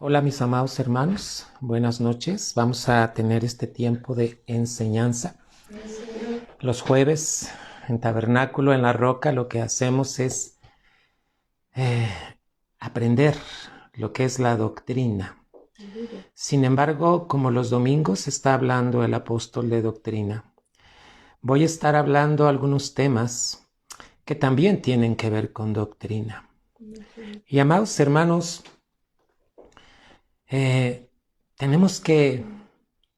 Hola mis amados hermanos, buenas noches. Vamos a tener este tiempo de enseñanza. Los jueves en Tabernáculo en la Roca lo que hacemos es aprender lo que es la doctrina. Sin embargo, como los domingos está hablando el apóstol de doctrina, voy a estar hablando algunos temas que también tienen que ver con doctrina. Y amados hermanos, tenemos que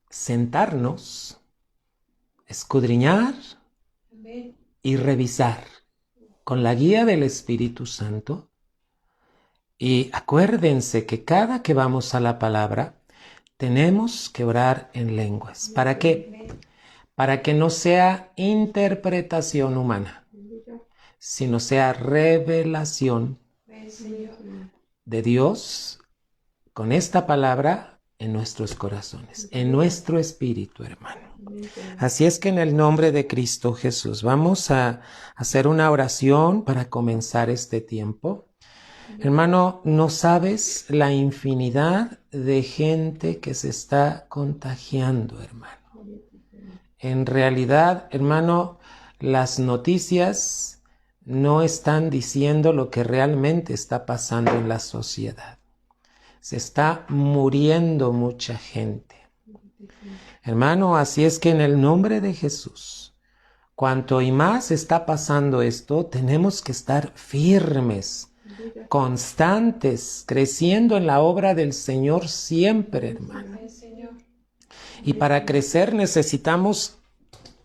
sentarnos, escudriñar y revisar con la guía del Espíritu Santo. Y acuérdense que cada que vamos a la palabra, tenemos que orar en lenguas. ¿Para qué? Para que no sea interpretación humana, sino sea revelación de Dios con esta palabra en nuestros corazones, en nuestro espíritu, hermano. Así es que en el nombre de Cristo Jesús vamos a hacer una oración para comenzar este tiempo. Hermano, no sabes la infinidad de gente que se está contagiando, hermano. En realidad, hermano, las noticias no están diciendo lo que realmente está pasando en la sociedad. Se está muriendo mucha gente. Hermano, así es que en el nombre de Jesús, cuanto y más está pasando esto, tenemos que estar firmes, constantes, creciendo en la obra del Señor siempre, hermano. Y para crecer necesitamos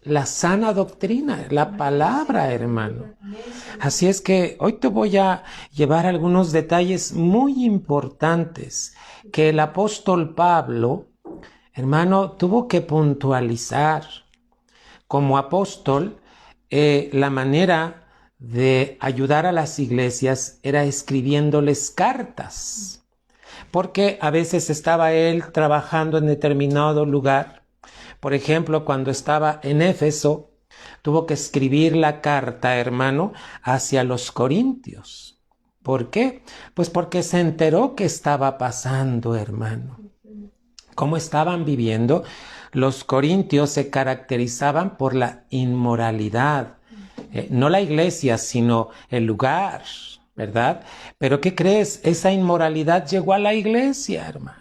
la sana doctrina, la palabra, hermano. Así es que hoy te voy a llevar algunos detalles muy importantes que el apóstol Pablo, hermano, tuvo que puntualizar. Como apóstol, la manera de ayudar a las iglesias era escribiéndoles cartas, porque a veces estaba él trabajando en determinado lugar. Por ejemplo, cuando estaba en Éfeso, tuvo que escribir la carta, hermano, hacia los corintios. ¿Por qué? Pues porque se enteró que estaba pasando, hermano. ¿Cómo estaban viviendo? Los corintios se caracterizaban por la inmoralidad. No la iglesia, sino el lugar, ¿verdad? Pero ¿qué crees? Esa inmoralidad llegó a la iglesia, hermano.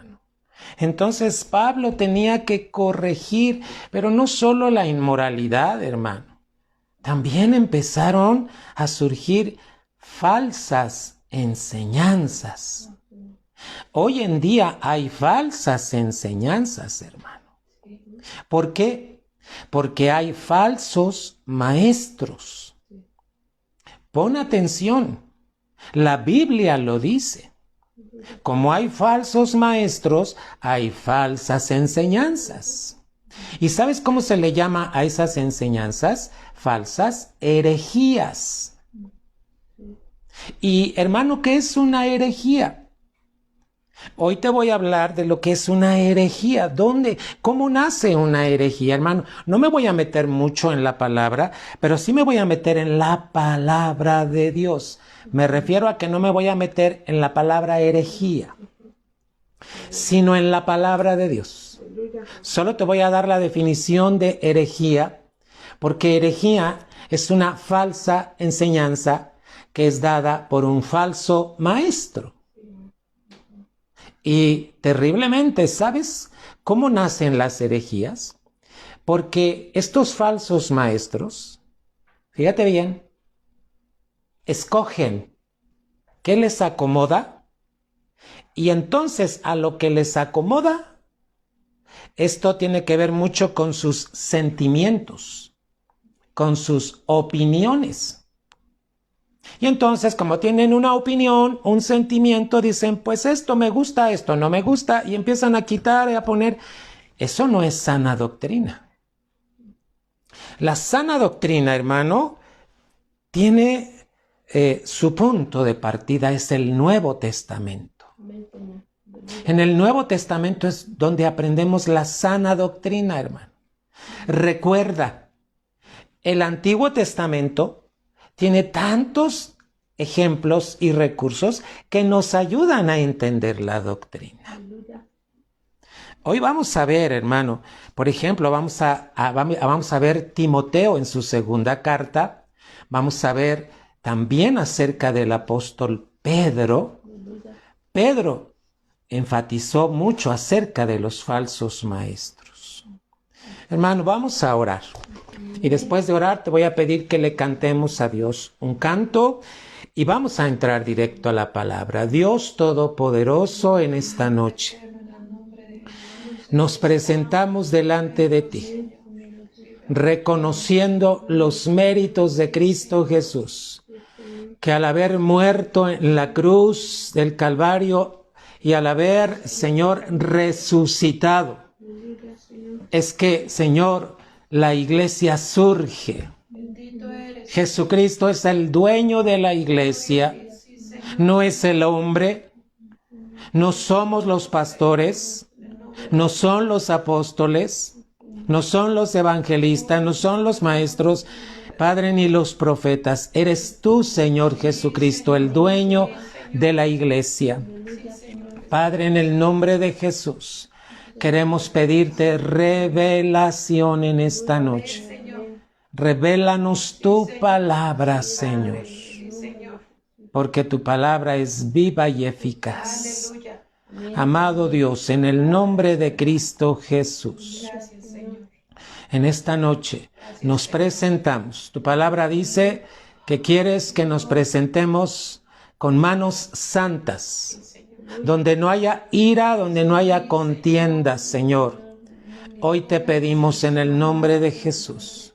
Entonces Pablo tenía que corregir, pero no solo la inmoralidad, hermano. También empezaron a surgir falsas enseñanzas. Hoy en día hay falsas enseñanzas, hermano. ¿Por qué? Porque hay falsos maestros. Pon atención, la Biblia lo dice. Como hay falsos maestros, hay falsas enseñanzas. ¿Y sabes cómo se le llama a esas enseñanzas? Falsas herejías. Y hermano, ¿qué es una herejía? Hoy te voy a hablar de lo que es una herejía. ¿Dónde? ¿Cómo nace una herejía, hermano? No me voy a meter mucho en la palabra, pero sí me voy a meter en la palabra de Dios. Me refiero a que no me voy a meter en la palabra herejía, sino en la palabra de Dios. Solo te voy a dar la definición de herejía, porque herejía es una falsa enseñanza que es dada por un falso maestro. Y terriblemente, ¿sabes cómo nacen las herejías? Porque estos falsos maestros, fíjate bien, escogen qué les acomoda y entonces a lo que les acomoda, esto tiene que ver mucho con sus sentimientos, con sus opiniones. Y entonces, como tienen una opinión, un sentimiento, dicen, pues esto me gusta, esto no me gusta, y empiezan a quitar y a poner. Eso no es sana doctrina. La sana doctrina, hermano, tiene su punto de partida, es el Nuevo Testamento. En el Nuevo Testamento es donde aprendemos la sana doctrina, hermano. Recuerda, el Antiguo Testamento tiene tantos ejemplos y recursos que nos ayudan a entender la doctrina. Hoy vamos a ver, hermano, por ejemplo, vamos a ver Timoteo en su segunda carta. Vamos a ver también acerca del apóstol Pedro. Pedro enfatizó mucho acerca de los falsos maestros. Hermano, vamos a orar. Y después de orar te voy a pedir que le cantemos a Dios un canto y vamos a entrar directo a la palabra. Dios Todopoderoso, en esta noche nos presentamos delante de ti, reconociendo los méritos de Cristo Jesús, que al haber muerto en la cruz del Calvario y al haber, Señor, resucitado, es que, Señor, la iglesia surge. Jesucristo es el dueño de la iglesia, no es el hombre, no somos los pastores, no son los apóstoles, no son los evangelistas, no son los maestros, Padre, ni los profetas. Eres tú, Señor Jesucristo, el dueño de la iglesia. Padre, en el nombre de Jesús, queremos pedirte revelación en esta noche. Revélanos tu palabra, Señor, porque tu palabra es viva y eficaz. Amado Dios, en el nombre de Cristo Jesús, en esta noche nos presentamos. Tu palabra dice que quieres que nos presentemos con manos santas, donde no haya ira, donde no haya contienda, Señor. Hoy te pedimos en el nombre de Jesús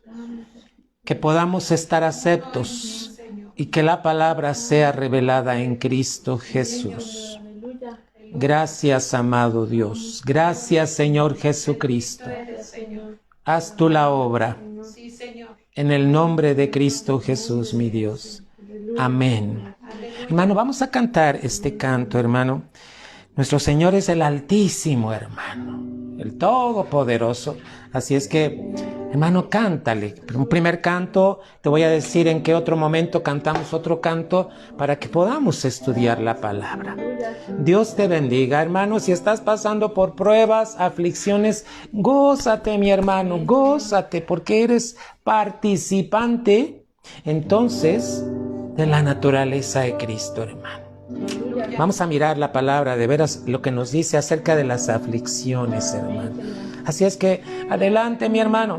que podamos estar aceptos y que la palabra sea revelada en Cristo Jesús. Gracias, amado Dios. Gracias, Señor Jesucristo. Haz tú la obra. En el nombre de Cristo Jesús, mi Dios. Amén. Hermano, vamos a cantar este canto, hermano. Nuestro Señor es el Altísimo, hermano, el Todopoderoso. Así es que, hermano, cántale. Un primer canto, te voy a decir en qué otro momento cantamos otro canto para que podamos estudiar la palabra. Dios te bendiga, hermano. Si estás pasando por pruebas, aflicciones, gózate, mi hermano, gózate, porque eres participante, entonces, de la naturaleza de Cristo, hermano. Vamos a mirar la palabra, de veras, lo que nos dice acerca de las aflicciones, hermano. Así es que, adelante, mi hermano.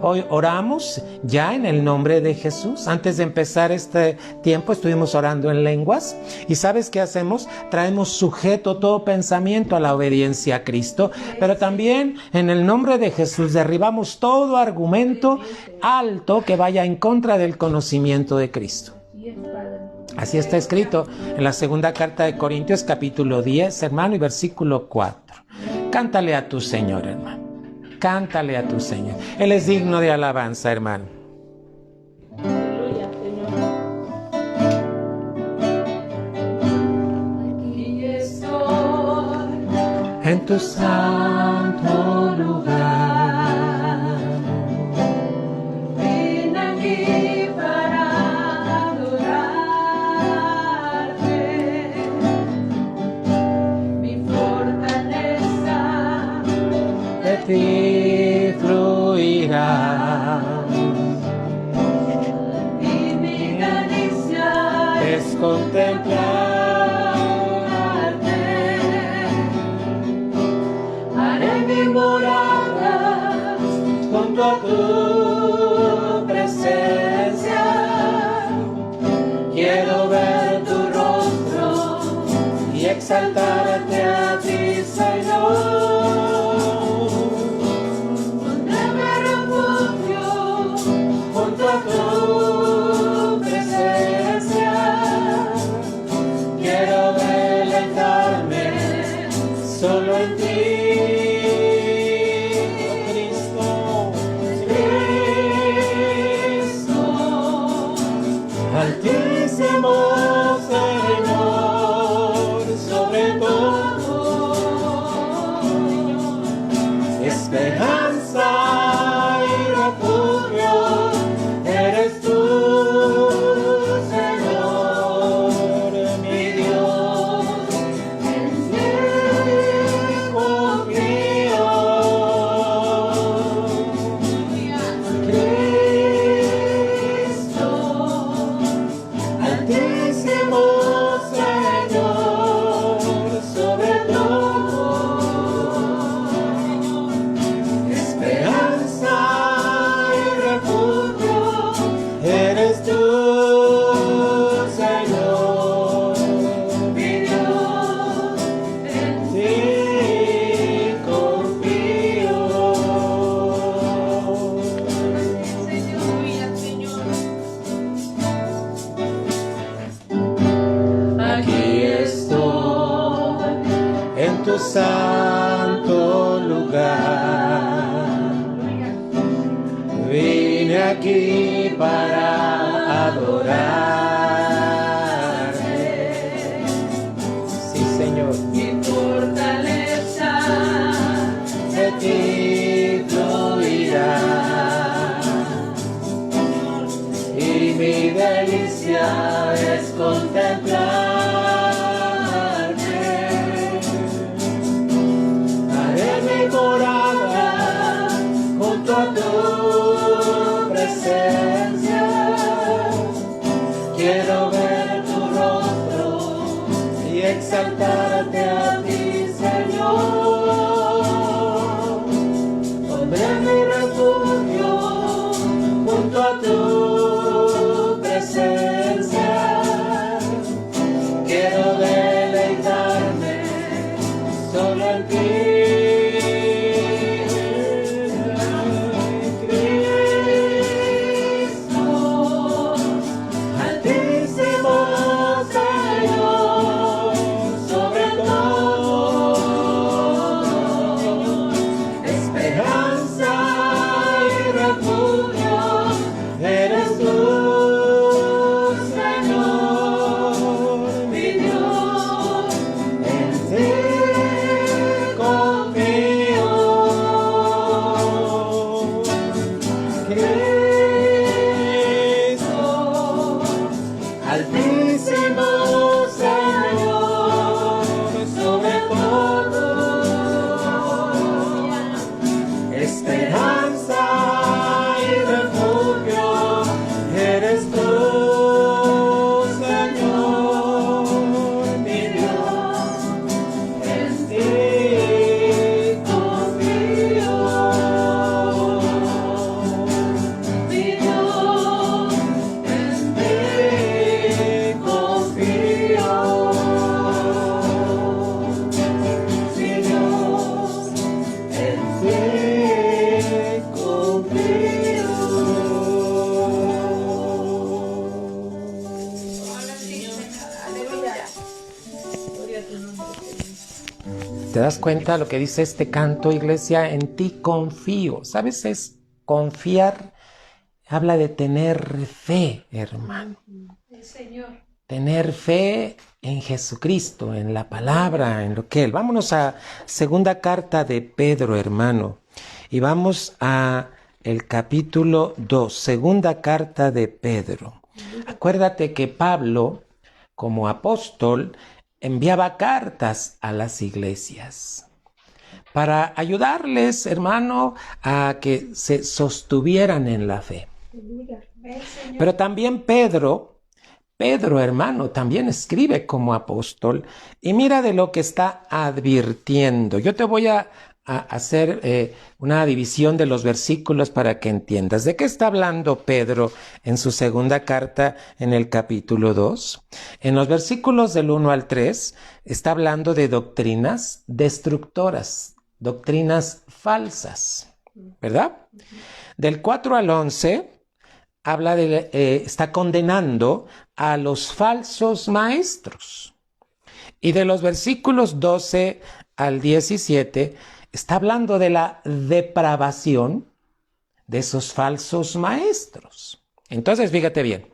Hoy oramos ya en el nombre de Jesús. Antes de empezar este tiempo estuvimos orando en lenguas. ¿Y sabes qué hacemos? Traemos sujeto todo pensamiento a la obediencia a Cristo. Pero también en el nombre de Jesús derribamos todo argumento alto que vaya en contra del conocimiento de Cristo. Así está escrito en la segunda carta de Corintios, capítulo 10, hermano, y versículo 4. Cántale a tu Señor, hermano. Cántale a tu Señor. Él es digno de alabanza, hermano. Aleluya, Señor. Aquí estoy En tu santo lugar. Vine aquí para adorarte. Mi fortaleza De ti fluirá. y mi caricia Es contemplarte. haré mi morada Junto a tu presencia. Quiero ver tu rostro y exaltarte a ti, Señor. donde me refugio. Junto a tu presencia, quiero deleitarme solo en ti, oh Cristo, Cristo, Altísimo Señor, sobre todo, esperanza y refugio, eres tú, Señor. en tu santo lugar. Vine aquí para adorarte. Sí, Señor. Mi fortaleza De ti fluirá y mi delicia es contemplarte. Haré mi morada junto a tu presencia. Quiero ver tu rostro y exaltarte a ti, Señor. Pondré mi refugio junto a tu presencia. Quiero deleitarme solo en ti. Cristo, altísimo Señor, sobre todo, esperanza y refugio, eres tú, Señor, mi Dios, en ti confío. Cristo, altísimo Señor, sobre todo, esperanza y refugio, eres tú, Señor, mi Dios, en ti confío. mi Dios, En ti confío. Mi Dios, en ti confío. ¿Te das cuenta lo que dice este canto, iglesia? En ti confío. ¿Sabes? Es confiar. Habla de tener fe, hermano. el Señor. Tener fe en Jesucristo, en la palabra, en lo que Él. Vámonos a segunda carta de Pedro, hermano. Y vamos a el capítulo 2, segunda carta de Pedro. Acuérdate que Pablo, como apóstol, enviaba cartas a las iglesias para ayudarles, hermano, a que se sostuvieran en la fe. Ven, Señor. Pero también Pedro, hermano, también escribe como apóstol y mira de lo que está advirtiendo. Yo te voy a hacer una división de los versículos para que entiendas. ¿De qué está hablando Pedro en su segunda carta en el capítulo 2? En los versículos del 1 al 3 está hablando de doctrinas destructoras, doctrinas falsas, ¿verdad? Del 4 al 11 habla está condenando a los falsos maestros. Y de los versículos 12 al 17 está hablando de la depravación de esos falsos maestros. Entonces, fíjate bien.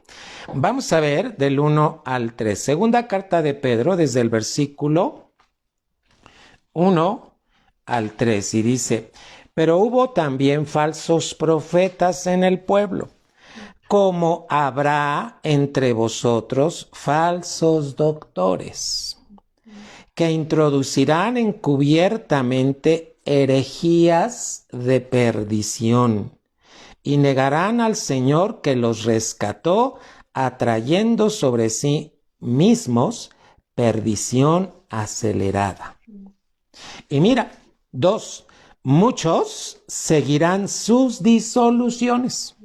Vamos a ver del 1 al 3. Segunda carta de Pedro, desde el versículo 1 al 3. Y dice: pero hubo también falsos profetas en el pueblo, como habrá entre vosotros falsos doctores, que introducirán encubiertamente herejías de perdición, y negarán al Señor que los rescató, atrayendo sobre sí mismos perdición acelerada. Y mira, 2, muchos seguirán sus disoluciones,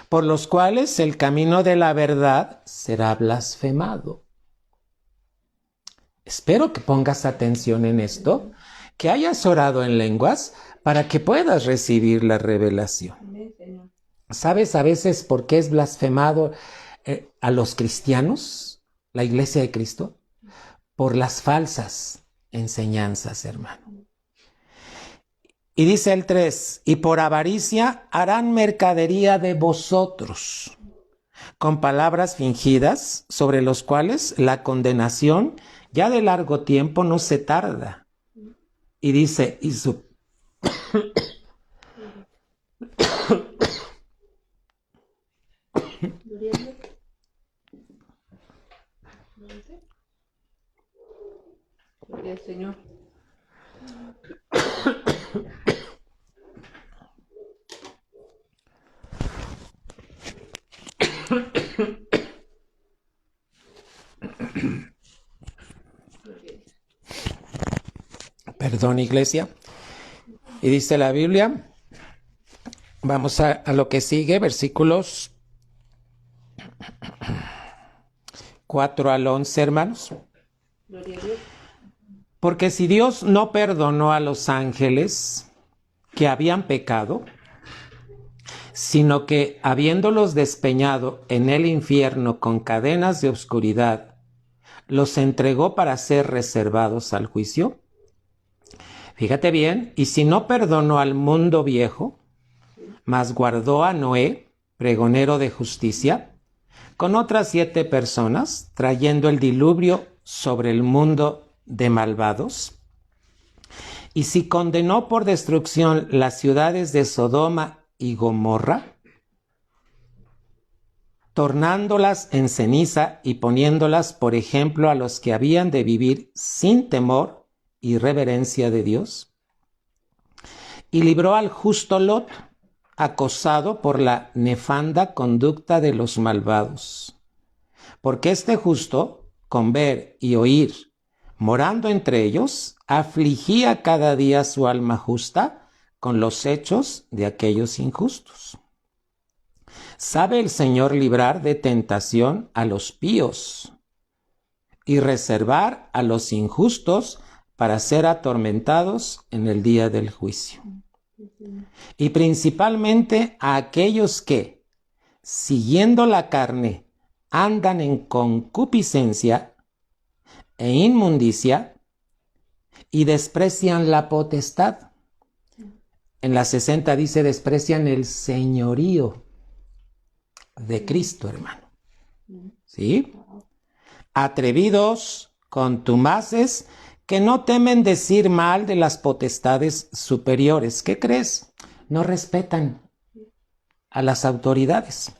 por los cuales el camino de la verdad será blasfemado. Espero que pongas atención en esto, que hayas orado en lenguas para que puedas recibir la revelación. ¿Sabes a veces por qué es blasfemado a los cristianos, la iglesia de Cristo? Por las falsas enseñanzas, hermano. Y dice el 3, y por avaricia harán mercadería de vosotros, con palabras fingidas, sobre los cuales la condenación ya de largo tiempo no se tarda. Y dice, y su... Gloria al Señor. Perdón, iglesia. Y dice la Biblia, vamos a lo que sigue, versículos 4 al 11, hermanos. Gloria a Dios. Porque si Dios no perdonó a los ángeles que habían pecado, sino que habiéndolos despeñado en el infierno con cadenas de oscuridad, los entregó para ser reservados al juicio. Fíjate bien, y si no perdonó al mundo viejo, mas guardó a Noé, pregonero de justicia, con otras 7 personas, trayendo el diluvio sobre el mundo de malvados, y si condenó por destrucción las ciudades de Sodoma y Gomorra, tornándolas en ceniza y poniéndolas por ejemplo a los que habían de vivir sin temor y reverencia de Dios, y libró al justo Lot, acosado por la nefanda conducta de los malvados, porque este justo, con ver y oír, morando entre ellos, afligía cada día su alma justa con los hechos de aquellos injustos. Sabe el Señor librar de tentación a los píos y reservar a los injustos para ser atormentados en el día del juicio. Y principalmente a aquellos que, siguiendo la carne, andan en concupiscencia e inmundicia y desprecian la potestad. En la 60 dice, desprecian el señorío de Cristo, hermano. ¿Sí? Atrevidos, contumaces, que no temen decir mal de las potestades superiores. ¿Qué crees? No respetan a las autoridades.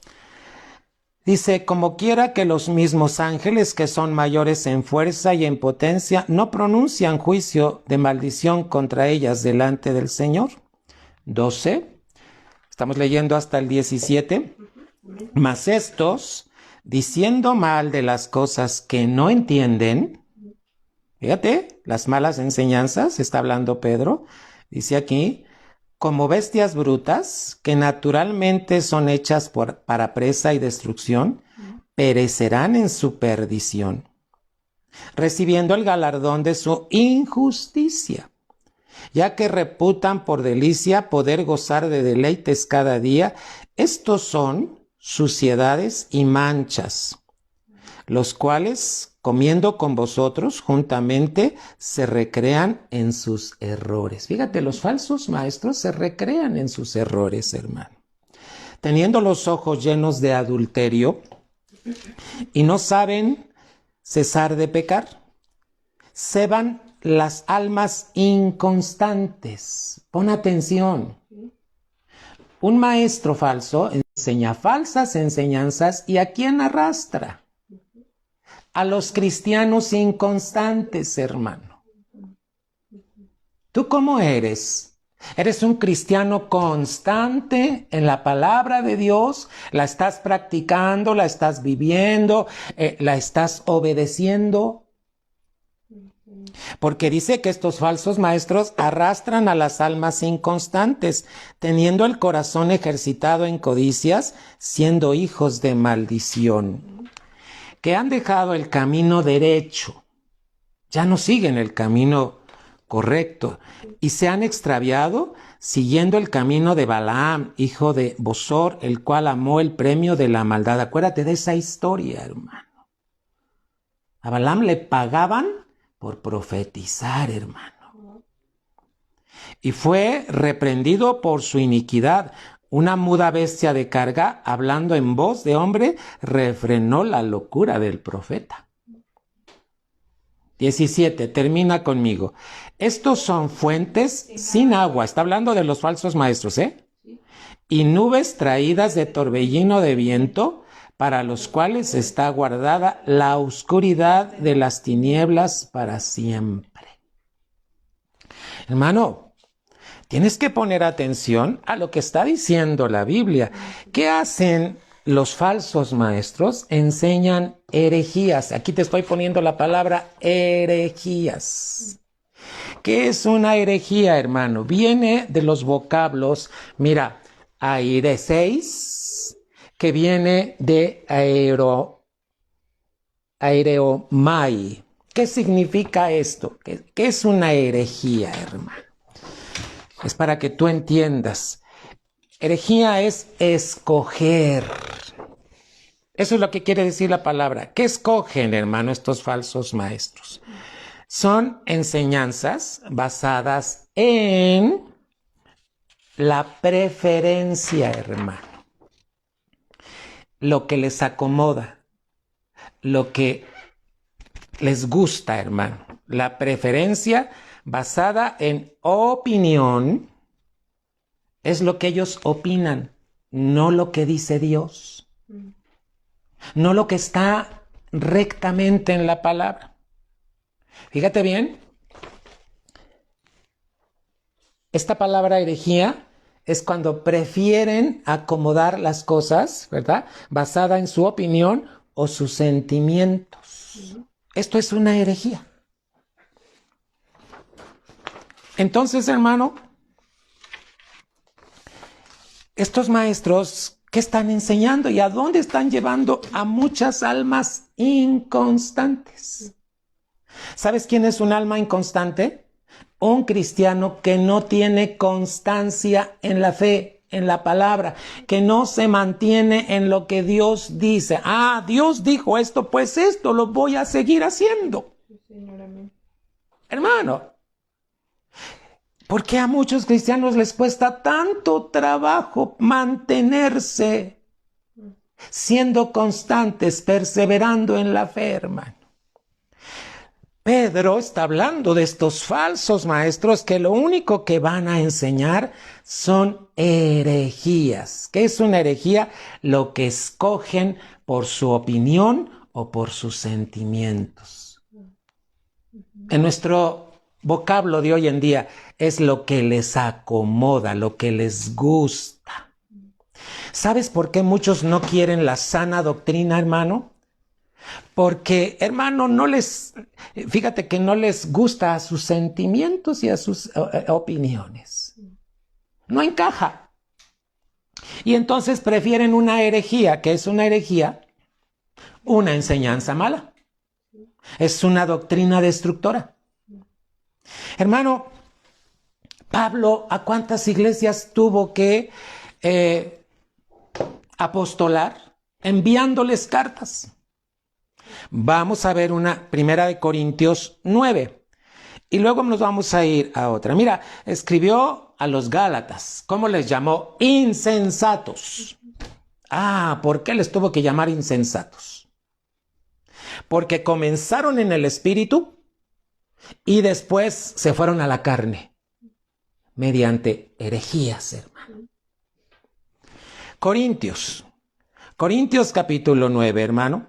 Dice, como quiera que los mismos ángeles que son mayores en fuerza y en potencia no pronuncian juicio de maldición contra ellas delante del Señor. 12. Estamos leyendo hasta el 17. Mas estos, diciendo mal de las cosas que no entienden, fíjate, las malas enseñanzas, está hablando Pedro, dice aquí, como bestias brutas que naturalmente son hechas para presa y destrucción, perecerán en su perdición, recibiendo el galardón de su injusticia, ya que reputan por delicia poder gozar de deleites cada día. Estos son suciedades y manchas, los cuales, comiendo con vosotros juntamente, se recrean en sus errores. Fíjate, los falsos maestros se recrean en sus errores, hermano. Teniendo los ojos llenos de adulterio y no saben cesar de pecar, ceban las almas inconstantes. Pon atención. Un maestro falso enseña falsas enseñanzas, ¿y a quién arrastra? A los cristianos inconstantes, hermano. ¿Tú cómo eres? ¿Eres un cristiano constante en la palabra de Dios? ¿La estás practicando? ¿La estás viviendo? ¿La estás obedeciendo? Porque dice que estos falsos maestros arrastran a las almas inconstantes, teniendo el corazón ejercitado en codicias, siendo hijos de maldición, que han dejado el camino derecho, ya no siguen el camino correcto, y se han extraviado siguiendo el camino de Balaam, hijo de Bosor, el cual amó el premio de la maldad. Acuérdate de esa historia, hermano. A Balaam le pagaban por profetizar, hermano. Y fue reprendido por su iniquidad. Una muda bestia de carga, hablando en voz de hombre, refrenó la locura del profeta. 17, termina conmigo. Estos son fuentes sin agua. Está hablando de los falsos maestros, ¿eh? Y nubes traídas de torbellino de viento, para los cuales está guardada la oscuridad de las tinieblas para siempre. Hermano, tienes que poner atención a lo que está diciendo la Biblia. ¿Qué hacen los falsos maestros? Enseñan herejías. Aquí te estoy poniendo la palabra herejías. ¿Qué es una herejía, hermano? Viene de los vocablos, mira, aireseis, que viene de aereomai. ¿Qué significa esto? ¿Qué es una herejía, hermano? Es para que tú entiendas. Herejía es escoger. Eso es lo que quiere decir la palabra. ¿Qué escogen, hermano, estos falsos maestros? Son enseñanzas basadas en la preferencia, hermano. Lo que les acomoda, lo que les gusta, hermano. La preferencia basada en opinión es lo que ellos opinan, no lo que dice Dios, no lo que está rectamente en la palabra. Fíjate bien, esta palabra herejía es cuando prefieren acomodar las cosas, ¿verdad? Basada en su opinión o sus sentimientos. Esto es una herejía. Entonces, hermano, estos maestros, ¿qué están enseñando y a dónde están llevando a muchas almas inconstantes? ¿Sabes quién es un alma inconstante? Un cristiano que no tiene constancia en la fe, en la palabra, que no se mantiene en lo que Dios dice. Ah, Dios dijo esto, pues esto lo voy a seguir haciendo. Sí, Señor, amén. Hermano, ¿por qué a muchos cristianos les cuesta tanto trabajo mantenerse siendo constantes, perseverando en la fe, hermano? Pedro está hablando de estos falsos maestros que lo único que van a enseñar son herejías. ¿Qué es una herejía? Lo que escogen por su opinión o por sus sentimientos. En nuestro vocablo de hoy en día es lo que les acomoda, lo que les gusta. ¿Sabes por qué muchos no quieren la sana doctrina, hermano? Porque, hermano, fíjate que no les gusta a sus sentimientos y a sus opiniones. No encaja. Y entonces prefieren una herejía. ¿Qué es una herejía? Una enseñanza mala. Es una doctrina destructora. Hermano, Pablo, ¿a cuántas iglesias tuvo que apostolar? Enviándoles cartas. Vamos a ver una primera de Corintios 9 y luego nos vamos a ir a otra. Mira, escribió a los Gálatas. ¿Cómo les llamó? Insensatos. Ah, ¿por qué les tuvo que llamar insensatos? Porque comenzaron en el espíritu y después se fueron a la carne mediante herejías, hermano. Corintios capítulo 9, hermano.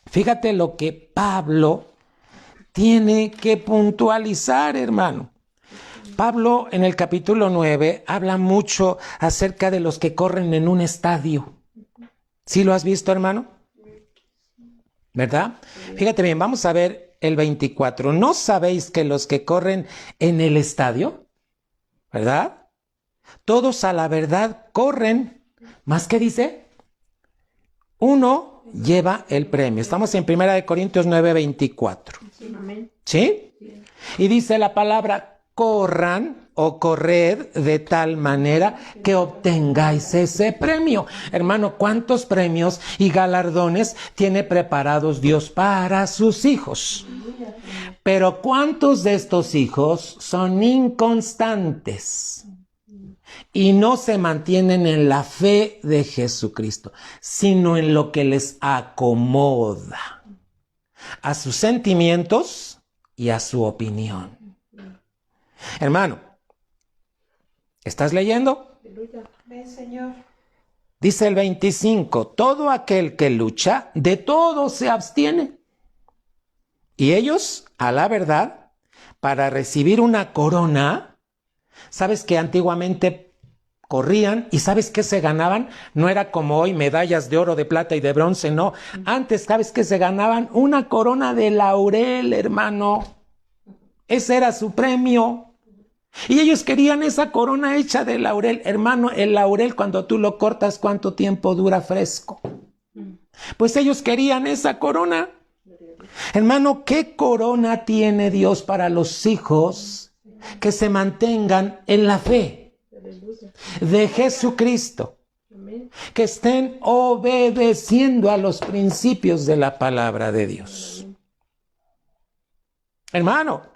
Fíjate lo que Pablo tiene que puntualizar, hermano. Pablo en el capítulo 9 habla mucho acerca de los que corren en un estadio. ¿Sí lo has visto, hermano? ¿Verdad? Fíjate bien, vamos a ver el 24. ¿No sabéis que los que corren en el estadio, verdad? Todos a la verdad corren. ¿Más qué dice? Uno lleva el premio. Estamos en 1 Corintios 9, 24. ¿Sí? Y dice la palabra, corran o corred de tal manera que obtengáis ese premio. Hermano, ¿cuántos premios y galardones tiene preparados Dios para sus hijos? Pero ¿cuántos de estos hijos son inconstantes y no se mantienen en la fe de Jesucristo, sino en lo que les acomoda a sus sentimientos y a su opinión? Hermano, ¿estás leyendo? Ven, Señor. Dice el 25, todo aquel que lucha, de todo se abstiene. Y ellos, a la verdad, para recibir una corona, ¿sabes que antiguamente corrían y sabes qué se ganaban? No era como hoy medallas de oro, de plata y de bronce, no. Antes, ¿sabes qué se ganaban? Una corona de laurel, hermano. Ese era su premio. Y ellos querían esa corona hecha de laurel. Hermano, el laurel cuando tú lo cortas, ¿cuánto tiempo dura fresco? Pues ellos querían esa corona. Hermano, ¿qué corona tiene Dios para los hijos que se mantengan en la fe de Jesucristo? Que estén obedeciendo a los principios de la palabra de Dios. Hermano,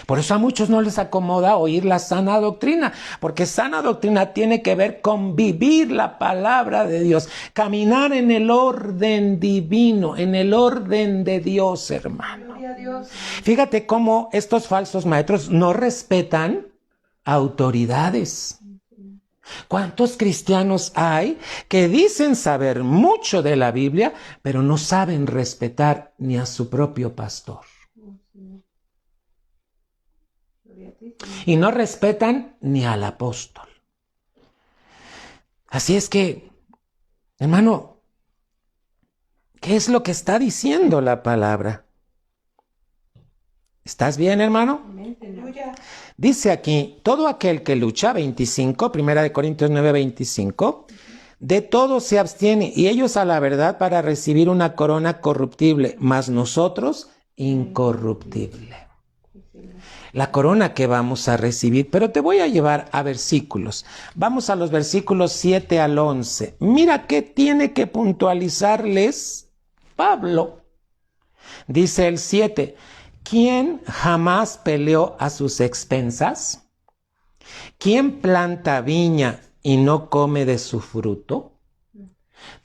por eso a muchos no les acomoda oír la sana doctrina, porque sana doctrina tiene que ver con vivir la palabra de Dios, caminar en el orden divino, en el orden de Dios, hermano. Gloria a Dios. Fíjate cómo estos falsos maestros no respetan autoridades. ¿Cuántos cristianos hay que dicen saber mucho de la Biblia, pero no saben respetar ni a su propio pastor? Y no respetan ni al apóstol. Así es que, hermano, ¿qué es lo que está diciendo la palabra? ¿Estás bien, hermano? Aleluya. Dice aquí, todo aquel que lucha, 25, 1 Corintios 9, 25, de todo se abstiene, y ellos a la verdad para recibir una corona corruptible, mas nosotros incorruptible. La corona que vamos a recibir, pero te voy a llevar a versículos. Vamos a los versículos 7 al 11. Mira qué tiene que puntualizarles Pablo. Dice el 7, ¿quién jamás peleó a sus expensas? ¿Quién planta viña y no come de su fruto?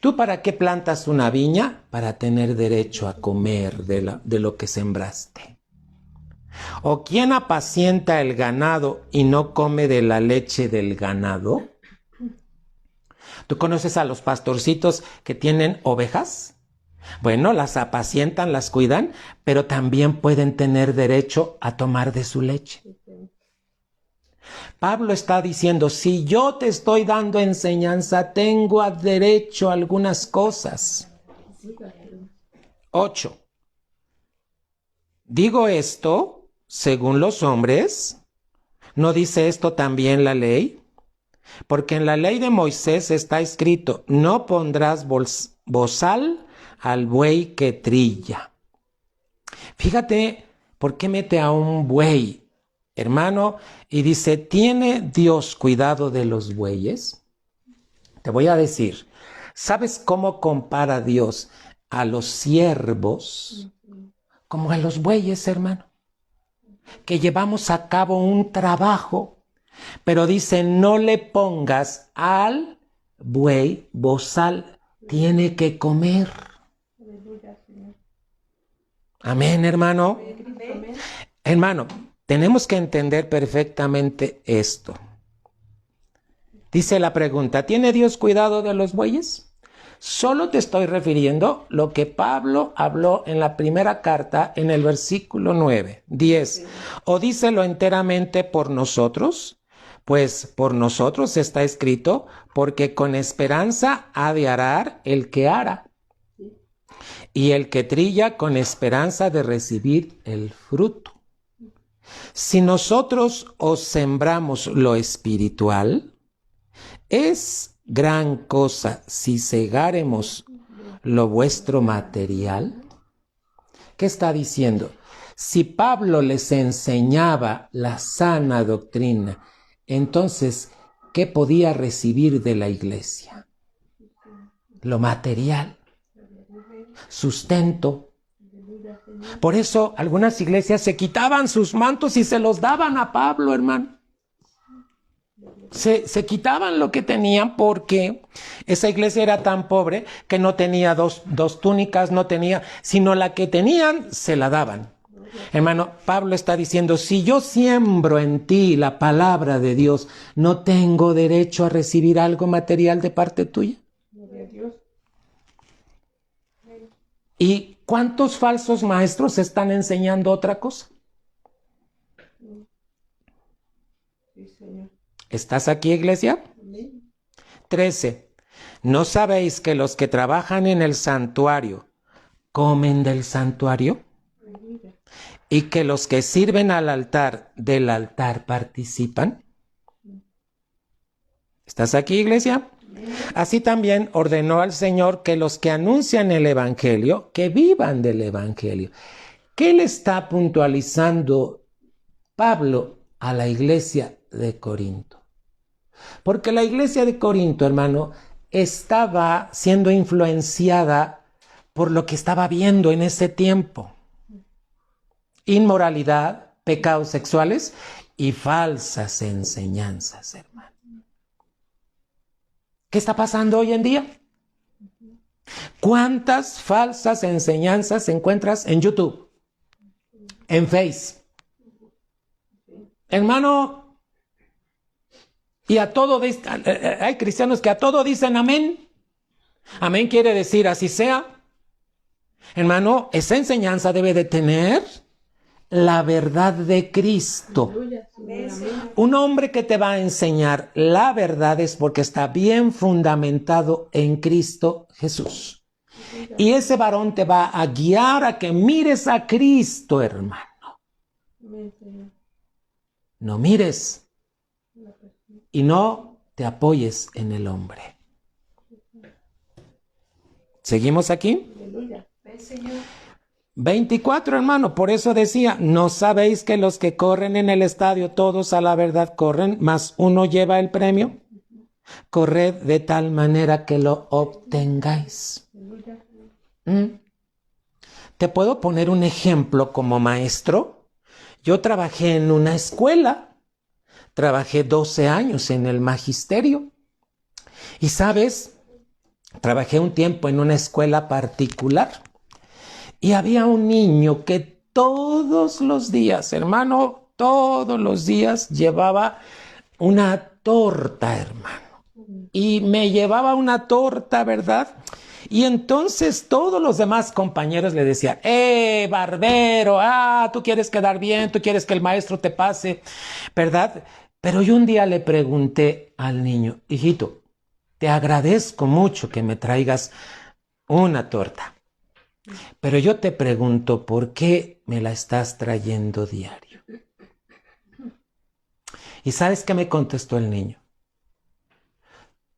¿Tú para qué plantas una viña? Para tener derecho a comer de lo que sembraste. ¿O quién apacienta el ganado y no come de la leche del ganado? ¿Tú conoces a los pastorcitos que tienen ovejas? Bueno, las apacientan, las cuidan, pero también pueden tener derecho a tomar de su leche. Pablo está diciendo, si yo te estoy dando enseñanza, tengo derecho a algunas cosas. 8. Digo esto según los hombres. ¿No dice esto también la ley? Porque en la ley de Moisés está escrito, no pondrás bozal al buey que trilla. Fíjate por qué mete a un buey, hermano, y dice, ¿tiene Dios cuidado de los bueyes? Te voy a decir, ¿sabes cómo compara Dios a los siervos? Como a los bueyes, hermano, que llevamos a cabo un trabajo, pero dice, no le pongas al buey bozal, tiene que comer. Amén, hermano. Hermano, tenemos que entender perfectamente esto. Dice la pregunta, ¿tiene Dios cuidado de los bueyes? Solo te estoy refiriendo lo que Pablo habló en la primera carta en el versículo 9, 10. ¿O dícelo enteramente por nosotros? Pues por nosotros está escrito, porque con esperanza ha de arar el que ara, y el que trilla con esperanza de recibir el fruto. Si nosotros os sembramos lo espiritual, es gran cosa si segáremos lo vuestro material. ¿Qué está diciendo? Si Pablo les enseñaba la sana doctrina, entonces, ¿qué podía recibir de la iglesia? Lo material, sustento. Por eso algunas iglesias se quitaban sus mantos y se los daban a Pablo, hermano. Se quitaban lo que tenían porque esa iglesia era tan pobre que no tenía dos túnicas, no tenía, sino la que tenían se la daban. Hermano, Pablo está diciendo, si yo siembro en ti la palabra de Dios, ¿no tengo derecho a recibir algo material de parte tuya? ¿Y cuántos falsos maestros están enseñando otra cosa? ¿Estás aquí, iglesia? 13. ¿No sabéis que los que trabajan en el santuario comen del santuario? ¿Y que los que sirven al altar del altar participan? ¿Estás aquí, iglesia? Así también ordenó al Señor que los que anuncian el evangelio, que vivan del evangelio. ¿Qué le está puntualizando Pablo a la iglesia de Corinto? Porque la iglesia de Corinto, hermano, estaba siendo influenciada por lo que estaba viendo en ese tiempo. Inmoralidad, pecados sexuales y falsas enseñanzas, hermano. ¿Qué está pasando hoy en día? ¿Cuántas falsas enseñanzas encuentras en YouTube? En Face. Hermano, y a todo, hay cristianos que a todo dicen amén. Amén quiere decir así sea. Hermano, esa enseñanza debe de tener la verdad de Cristo. Un hombre que te va a enseñar la verdad es porque está bien fundamentado en Cristo Jesús. Y ese varón te va a guiar a que mires a Cristo, hermano. No mires y no te apoyes en el hombre. ¿Seguimos aquí? 24, hermano, por eso decía, ¿no sabéis que los que corren en el estadio, todos a la verdad corren, mas uno lleva el premio? Corred de tal manera que lo obtengáis. ¿Te puedo poner un ejemplo como maestro? Yo trabajé en una escuela, trabajé 12 años en el magisterio. Y sabes, trabajé un tiempo en una escuela particular. Y había un niño que todos los días, hermano, todos los días llevaba una torta, hermano. Y me llevaba una torta, ¿verdad? Y entonces todos los demás compañeros le decían, barbero, tú quieres quedar bien, tú quieres que el maestro te pase, ¿verdad? Pero yo un día le pregunté al niño, hijito, te agradezco mucho que me traigas una torta. Pero yo te pregunto, ¿por qué me la estás trayendo diario? ¿Y sabes qué me contestó el niño?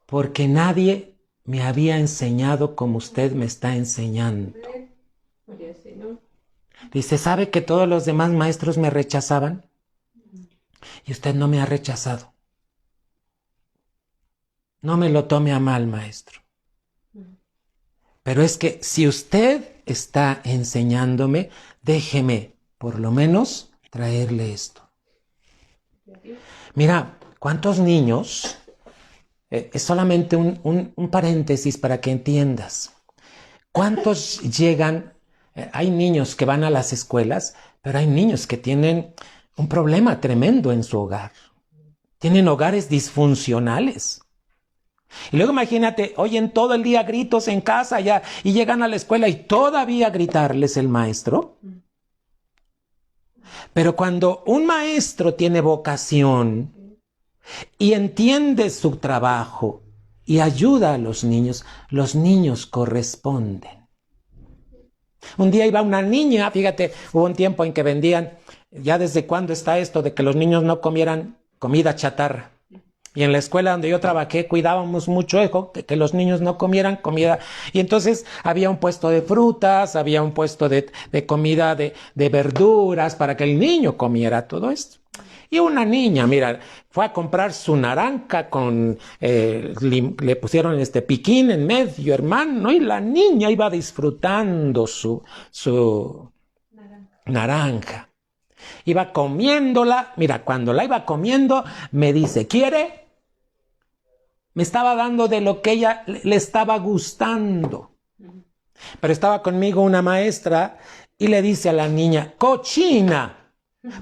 Porque nadie me había enseñado como usted me está enseñando. Dice, ¿sabe que todos los demás maestros me rechazaban? Y usted no me ha rechazado. No me lo tome a mal, maestro. Pero es que si usted está enseñándome, déjeme por lo menos traerle esto. Mira, ¿cuántos niños? Es solamente un paréntesis para que entiendas. ¿Cuántos llegan? Hay niños que van a las escuelas, pero hay niños que tienen un problema tremendo en su hogar. Tienen hogares disfuncionales. Y luego imagínate, oyen todo el día gritos en casa ya y llegan a la escuela y todavía gritarles el maestro. Pero cuando un maestro tiene vocación y entiende su trabajo y ayuda a los niños corresponden. Un día iba una niña, fíjate, hubo un tiempo en que vendían, ya desde cuándo está esto de que los niños no comieran comida chatarra. Y en la escuela donde yo trabajé cuidábamos mucho eso, que los niños no comieran comida. Y entonces había un puesto de frutas, había un puesto de comida de verduras para que el niño comiera todo esto. Y una niña, mira, fue a comprar su naranja con, le pusieron piquín en medio, hermano, y la niña iba disfrutando su naranja. Iba comiéndola, mira, cuando la iba comiendo, me dice, ¿quiere? Me estaba dando de lo que ella le estaba gustando. Pero estaba conmigo una maestra y le dice a la niña, cochina,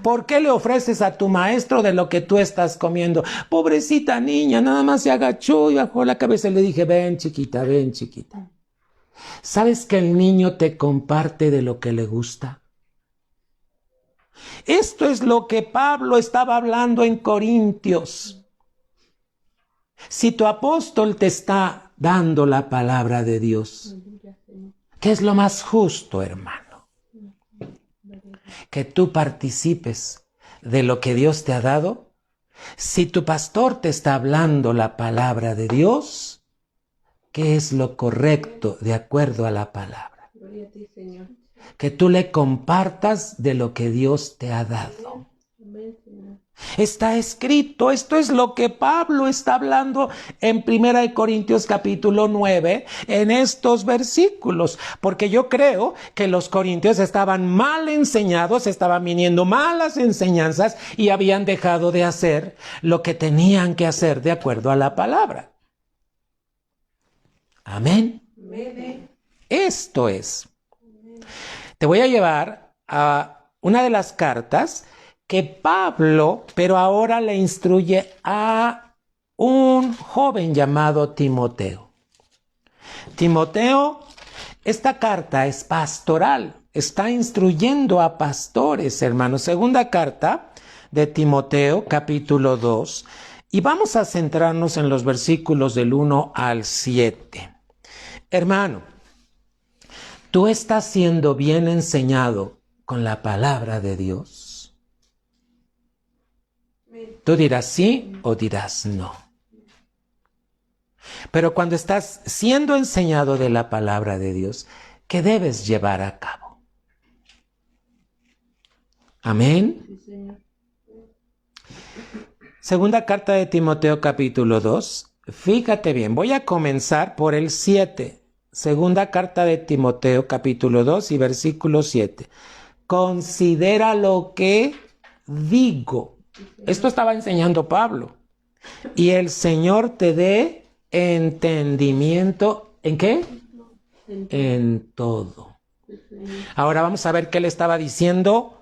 ¿por qué le ofreces a tu maestro de lo que tú estás comiendo? Pobrecita niña, nada más se agachó y bajó la cabeza y le dije, ven chiquita, ven chiquita. ¿Sabes que el niño te comparte de lo que le gusta? Esto es lo que Pablo estaba hablando en Corintios. Si tu apóstol te está dando la palabra de Dios, ¿qué es lo más justo, hermano? Que tú participes de lo que Dios te ha dado. Si tu pastor te está hablando la palabra de Dios, ¿qué es lo correcto de acuerdo a la palabra? Gloria a ti, Señor. Que tú le compartas de lo que Dios te ha dado. Amén, Señor. Está escrito, esto es lo que Pablo está hablando en 1 Corintios capítulo 9, en estos versículos, porque yo creo que los corintios estaban mal enseñados, estaban viniendo malas enseñanzas y habían dejado de hacer lo que tenían que hacer de acuerdo a la palabra. Amén. Amén. Esto es. Te voy a llevar a una de las cartas que Pablo, pero ahora le instruye a un joven llamado Timoteo. Timoteo, esta carta es pastoral, está instruyendo a pastores, hermanos. Segunda carta de Timoteo, capítulo 2, y vamos a centrarnos en los versículos del 1 al 7. Hermano, ¿tú estás siendo bien enseñado con la palabra de Dios? Tú dirás sí o dirás no. Pero cuando estás siendo enseñado de la palabra de Dios, ¿qué debes llevar a cabo? Amén. Sí, Señor. Segunda carta de Timoteo capítulo 2. Fíjate bien, voy a comenzar por el 7. Segunda carta de Timoteo capítulo 2 y versículo 7. Considera lo que digo. Esto estaba enseñando Pablo. Y el Señor te dé entendimiento. ¿En qué? En todo. Ahora vamos a ver qué le estaba diciendo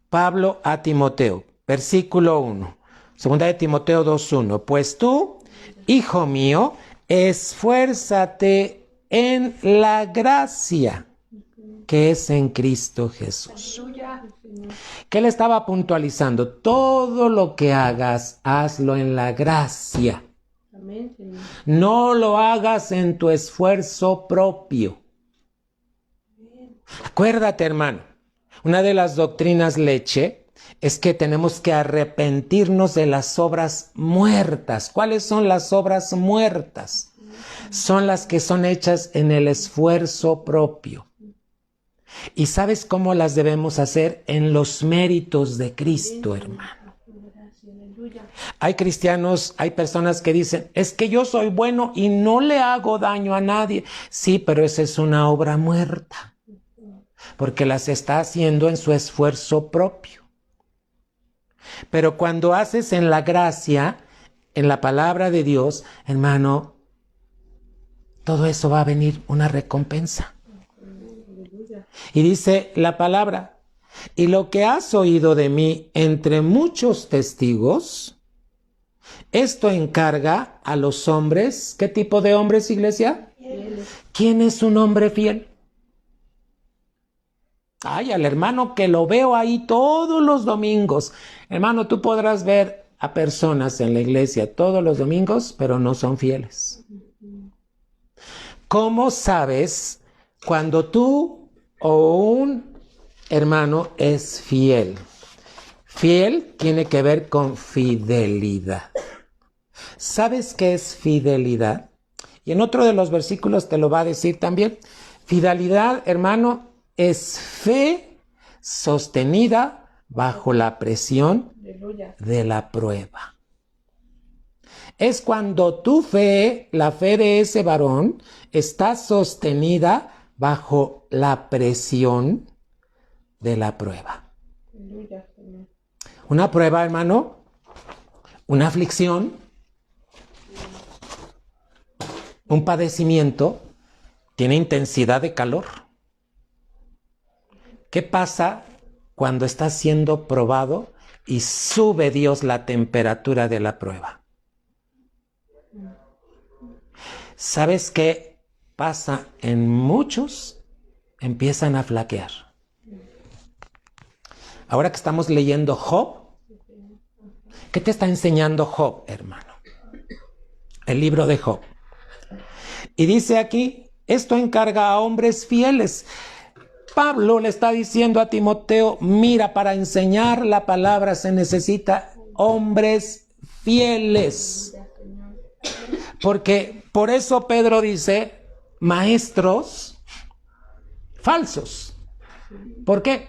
Pablo a Timoteo. Versículo 1. Segunda de Timoteo 2:1. Pues tú, hijo mío, esfuérzate en la gracia que es en Cristo Jesús. Aleluya. ¿Qué le estaba puntualizando? Todo lo que hagas, hazlo en la gracia. Amén, Señor. No lo hagas en tu esfuerzo propio. Acuérdate, hermano, una de las doctrinas leche es que tenemos que arrepentirnos de las obras muertas. ¿Cuáles son las obras muertas? Son las que son hechas en el esfuerzo propio. ¿Y sabes cómo las debemos hacer? En los méritos de Cristo, hermano. Hay cristianos, hay personas que dicen, es que yo soy bueno y no le hago daño a nadie. Sí, pero esa es una obra muerta, porque las está haciendo en su esfuerzo propio. Pero cuando haces en la gracia, en la palabra de Dios, hermano, todo eso va a venir una recompensa. Y dice la palabra, y lo que has oído de mí entre muchos testigos, esto encarga a los hombres. ¿Qué tipo de hombres, iglesia? Fieles. ¿Quién es un hombre fiel? Ay, al hermano que lo veo ahí todos los domingos. Hermano, tú podrás ver a personas en la iglesia todos los domingos, pero no son fieles. ¿Cómo sabes cuando tú o un hermano es fiel? Fiel tiene que ver con fidelidad. ¿Sabes qué es fidelidad? Y en otro de los versículos te lo va a decir también. Fidelidad, hermano, es fe sostenida bajo la presión Aleluya. de la prueba. Es cuando tu fe, la fe de ese varón, está sostenida bajo la presión de la prueba. Aleluya, Señor. Una prueba, hermano, una aflicción, un padecimiento, tiene intensidad de calor. ¿Qué pasa cuando está siendo probado y sube Dios la temperatura de la prueba? ¿Sabes qué pasa en muchos? Empiezan a flaquear. Ahora que estamos leyendo Job, ¿qué te está enseñando Job, hermano? El libro de Job. Y dice aquí, esto encarga a hombres fieles. Pablo le está diciendo a Timoteo, mira, para enseñar la palabra se necesita hombres fieles. Porque por eso Pedro dice, maestros falsos. ¿Por qué?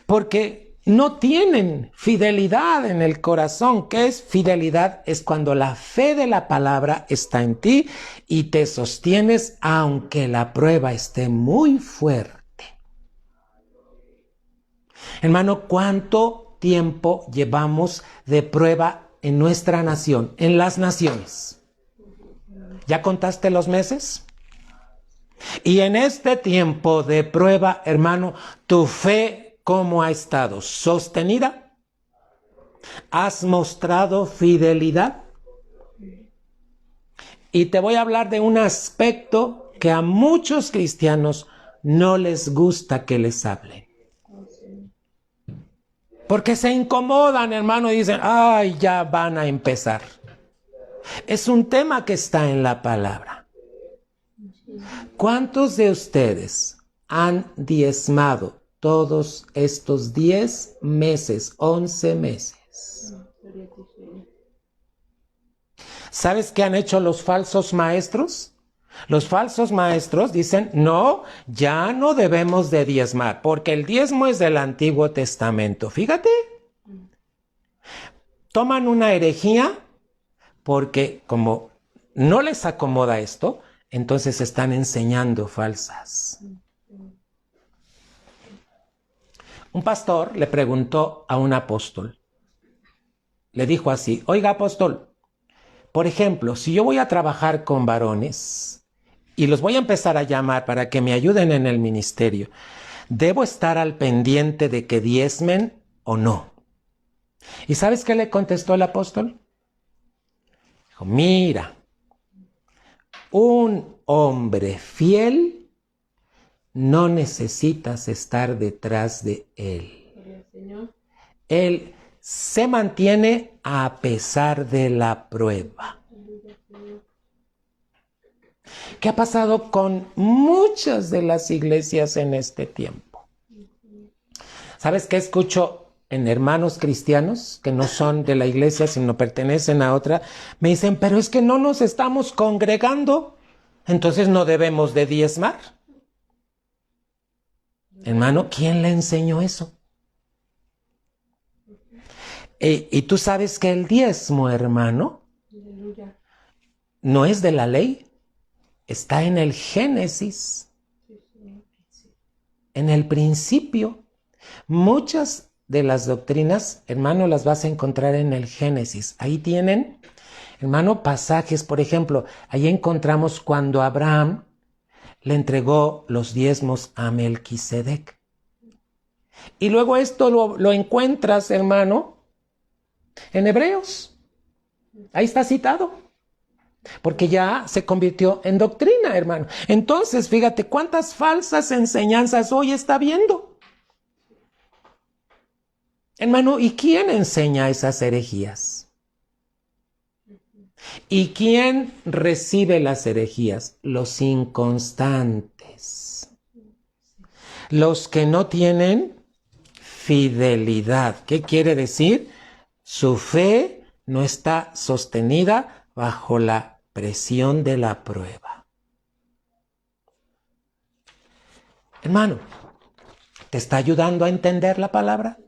Porque no tienen fidelidad en el corazón. ¿Qué es fidelidad? Es cuando la fe de la palabra está en ti y te sostienes aunque la prueba esté muy fuerte. Hermano, ¿cuánto tiempo llevamos de prueba en nuestra nación, en las naciones? ¿Ya contaste los meses? Y en este tiempo de prueba, hermano, tu fe, ¿cómo ha estado? ¿Sostenida? ¿Has mostrado fidelidad? Y te voy a hablar de un aspecto que a muchos cristianos no les gusta que les hable. Porque se incomodan, hermano, y dicen, ay, ya van a empezar. Es un tema que está en la palabra. ¿Cuántos de ustedes han diezmado todos estos 10 meses, 11 meses? ¿Sabes qué han hecho los falsos maestros? Los falsos maestros dicen, no, ya no debemos de diezmar, porque el diezmo es del Antiguo Testamento. Fíjate, toman una herejía porque como no les acomoda esto, entonces están enseñando falsas. Un pastor le preguntó a un apóstol, le dijo así, oiga apóstol, por ejemplo, si yo voy a trabajar con varones y los voy a empezar a llamar para que me ayuden en el ministerio, ¿debo estar al pendiente de que diezmen o no? ¿Y sabes qué le contestó el apóstol? Dijo, mira, un hombre fiel no necesitas estar detrás de él. Él se mantiene a pesar de la prueba. ¿Qué ha pasado con muchas de las iglesias en este tiempo? ¿Sabes qué escucho en hermanos cristianos que no son de la iglesia, sino pertenecen a otra? Me dicen, pero es que no nos estamos congregando, entonces no debemos de diezmar. Hermano, ¿quién le enseñó eso? Y tú sabes que el diezmo, hermano, no es de la ley. Está en el Génesis, en el principio. Muchas de las doctrinas, hermano, las vas a encontrar en el Génesis. Ahí tienen, hermano, pasajes. Por ejemplo, ahí encontramos cuando Abraham le entregó los diezmos a Melquisedec. Y luego esto lo encuentras, hermano, en Hebreos. Ahí está citado. Porque ya se convirtió en doctrina, hermano. Entonces, fíjate cuántas falsas enseñanzas hoy está viendo. Hermano, ¿y quién enseña esas herejías? ¿Y quién recibe las herejías? Los inconstantes. Los que no tienen fidelidad. ¿Qué quiere decir? Su fe no está sostenida bajo la presión de la prueba. Hermano, ¿te está ayudando a entender la palabra?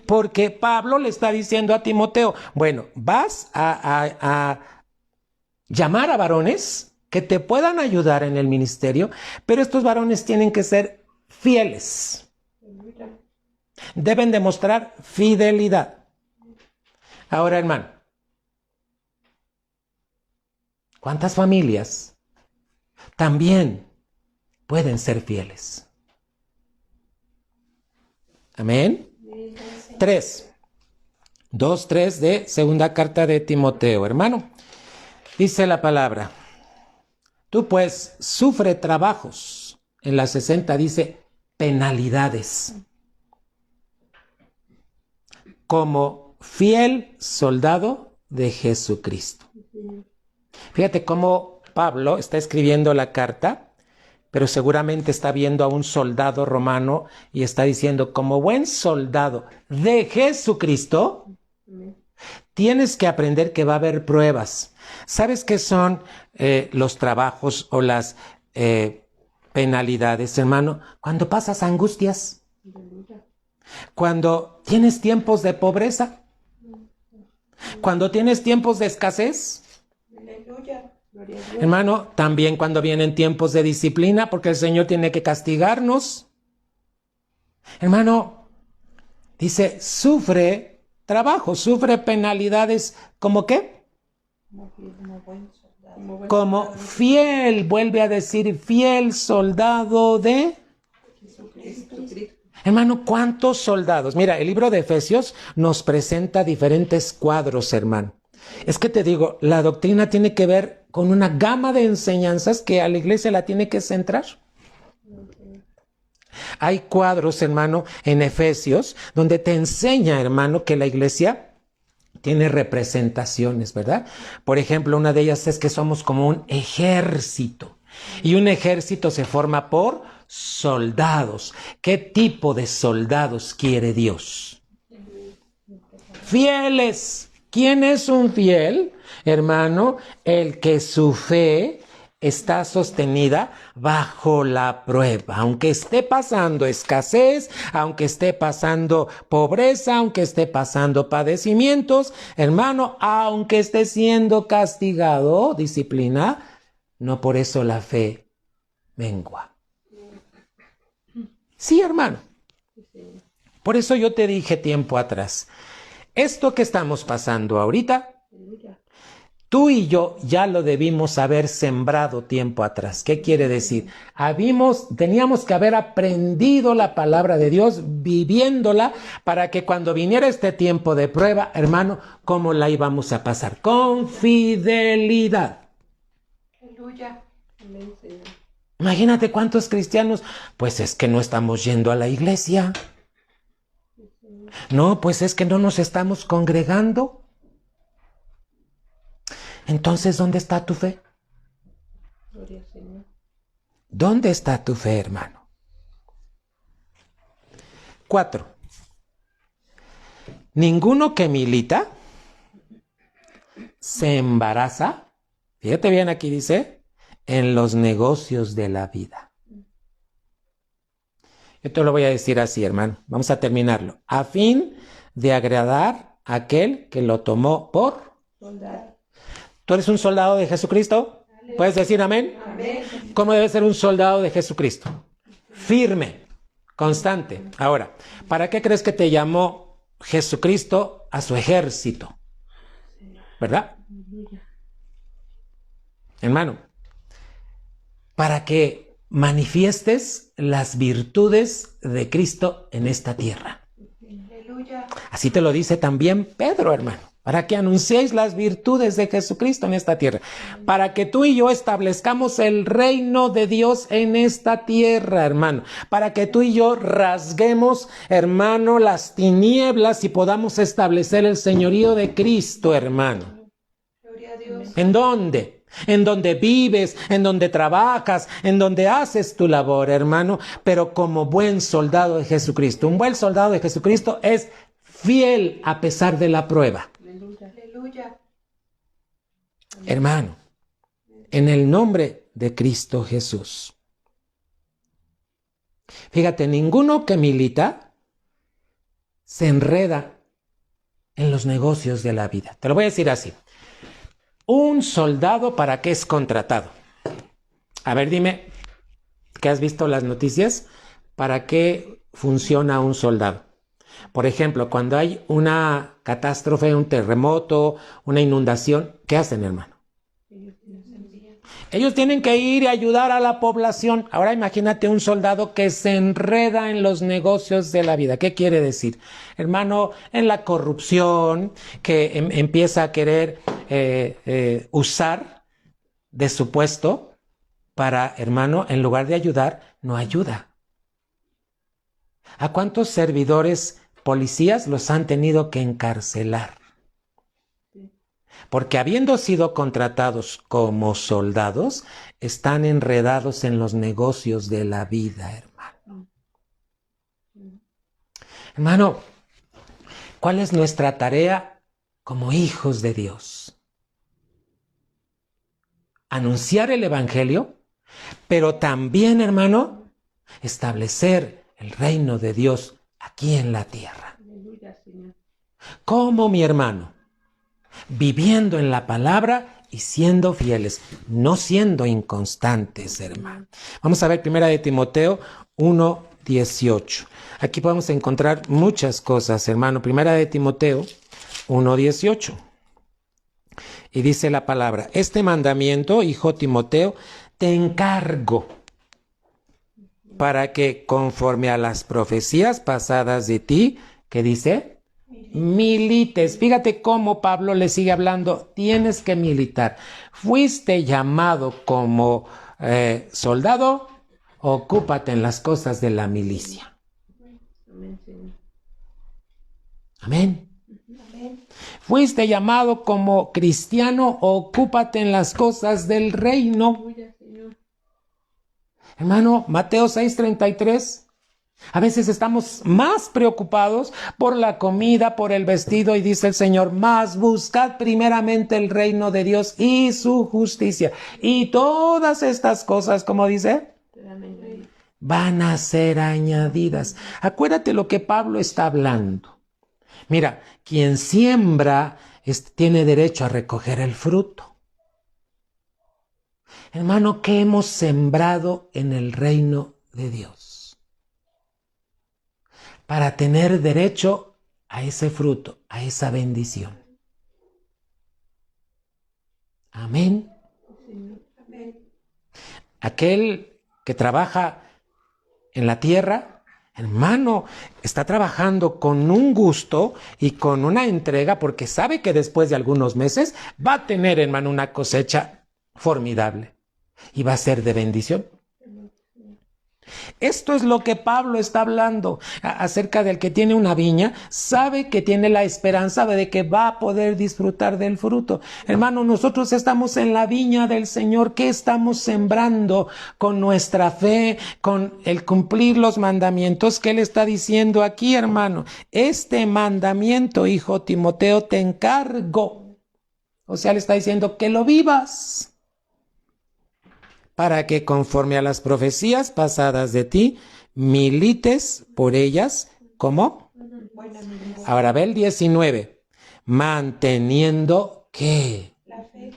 Porque Pablo le está diciendo a Timoteo, bueno, vas a llamar a varones que te puedan ayudar en el ministerio, pero estos varones tienen que ser fieles. Deben demostrar fidelidad. Ahora, hermano, ¿cuántas familias también pueden ser fieles? Amén. 3. 2:3 de segunda carta de Timoteo. Hermano, dice la palabra, tú pues sufre trabajos. En la 60 dice penalidades. Como fiel soldado de Jesucristo. Fíjate cómo Pablo está escribiendo la carta, pero seguramente está viendo a un soldado romano y está diciendo, como buen soldado de Jesucristo, tienes que aprender que va a haber pruebas. ¿Sabes qué son los trabajos o las penalidades, hermano? Cuando pasas angustias, cuando tienes tiempos de pobreza, cuando tienes tiempos de escasez. Aleluya. Hermano, también cuando vienen tiempos de disciplina, porque el Señor tiene que castigarnos. Hermano, dice, sufre trabajo, sufre penalidades, ¿como qué? Como fiel, vuelve a decir, fiel soldado de Jesucristo. Hermano, ¿cuántos soldados? Mira, el libro de Efesios nos presenta diferentes cuadros, hermano. Es que te digo, la doctrina tiene que ver con una gama de enseñanzas que a la iglesia la tiene que centrar. Hay cuadros, hermano, en Efesios, donde te enseña, hermano, que la iglesia tiene representaciones, ¿verdad? Por ejemplo, una de ellas es que somos como un ejército. Y un ejército se forma por soldados. ¿Qué tipo de soldados quiere Dios? Fieles. ¿Quién es un fiel? Hermano, el que su fe está sostenida bajo la prueba. Aunque esté pasando escasez, aunque esté pasando pobreza, aunque esté pasando padecimientos, hermano, aunque esté siendo castigado, disciplina, no por eso la fe mengua. Sí, hermano. Por eso yo te dije tiempo atrás, esto que estamos pasando ahorita, tú y yo ya lo debimos haber sembrado tiempo atrás. ¿Qué quiere decir? Teníamos que haber aprendido la palabra de Dios, viviéndola, para que cuando viniera este tiempo de prueba, hermano, ¿cómo la íbamos a pasar? Con fidelidad. Aleluya. Amén, Señor. Imagínate cuántos cristianos, pues es que no estamos yendo a la iglesia. No, pues es que no nos estamos congregando. Entonces, ¿dónde está tu fe? Gloria al Señor. ¿Dónde está tu fe, hermano? 4. Ninguno que milita se embaraza, fíjate bien aquí dice, en los negocios de la vida. Yo te lo voy a decir así, hermano. Vamos a terminarlo. A fin de agradar a aquel que lo tomó por Soldado. ¿Tú eres un soldado de Jesucristo? ¿Puedes decir amén? Amén. ¿Cómo debe ser un soldado de Jesucristo? Firme, constante. Ahora, ¿para qué crees que te llamó Jesucristo a su ejército? ¿Verdad? Hermano, para que manifiestes las virtudes de Cristo en esta tierra. Aleluya. Así te lo dice también Pedro, hermano. Para que anunciéis las virtudes de Jesucristo en esta tierra. Para que tú y yo establezcamos el reino de Dios en esta tierra, hermano. Para que tú y yo rasguemos, hermano, las tinieblas y podamos establecer el señorío de Cristo, hermano. Gloria a Dios. ¿En dónde? En donde vives, en donde trabajas, en donde haces tu labor, hermano, pero como buen soldado de Jesucristo. Un buen soldado de Jesucristo es fiel a pesar de la prueba. Aleluya. Aleluya. Hermano, en el nombre de Cristo Jesús. Fíjate, ninguno que milita se enreda en los negocios de la vida. Te lo voy a decir así. Un soldado, ¿para qué es contratado? A ver, dime, ¿qué has visto las noticias? ¿Para qué funciona un soldado? Por ejemplo, cuando hay una catástrofe, un terremoto, una inundación, ¿qué hacen, hermano? Ellos tienen que ir y ayudar a la población. Ahora imagínate un soldado que se enreda en los negocios de la vida. ¿Qué quiere decir? Hermano, en la corrupción, que empieza a querer usar de su puesto para, hermano, en lugar de ayudar, no ayuda. ¿A cuántos servidores policías los han tenido que encarcelar? Porque habiendo sido contratados como soldados, están enredados en los negocios de la vida, hermano. Hermano, ¿cuál es nuestra tarea como hijos de Dios? Anunciar el Evangelio, pero también, hermano, establecer el reino de Dios aquí en la tierra. Aleluya, Señor. ¿Cómo, mi hermano? Viviendo en la palabra y siendo fieles, no siendo inconstantes, hermano. Vamos a ver 1 de Timoteo 1:18. Aquí podemos encontrar muchas cosas, hermano. 1 de Timoteo 1:18. Y dice la palabra: este mandamiento, hijo Timoteo, te encargo para que conforme a las profecías pasadas de ti, ¿qué dice? Milites. Fíjate cómo Pablo le sigue hablando. Tienes que militar. Fuiste llamado como soldado, ocúpate en las cosas de la milicia. Amén, Señor. Amén. Amén. Fuiste llamado como cristiano, ocúpate en las cosas del reino. Aleluya, Señor. Hermano, Mateo 6:33. A veces estamos más preocupados por la comida, por el vestido, y dice el Señor: mas buscad primeramente el reino de Dios y su justicia. Y todas estas cosas, como dice, Amén. van a ser añadidas. Acuérdate lo que Pablo está hablando. Mira, quien siembra tiene derecho a recoger el fruto. Hermano, ¿qué hemos sembrado en el reino de Dios? Para tener derecho a ese fruto, a esa bendición. Amén. Amén. Aquel que trabaja en la tierra, hermano, está trabajando con un gusto y con una entrega, porque sabe que después de algunos meses va a tener, hermano, una cosecha formidable y va a ser de bendición. Esto es lo que Pablo está hablando acerca del que tiene una viña, sabe que tiene la esperanza de que va a poder disfrutar del fruto. Hermano, nosotros estamos en la viña del Señor. ¿Qué estamos sembrando con nuestra fe, con el cumplir los mandamientos que Él está diciendo aquí, hermano? Este mandamiento, hijo Timoteo, te encargo. O sea, le está diciendo que lo vivas, para que conforme a las profecías pasadas de ti, milites por ellas. ¿Cómo? Buena milicia. Ahora ve el 19. Manteniendo, ¿qué? La fe.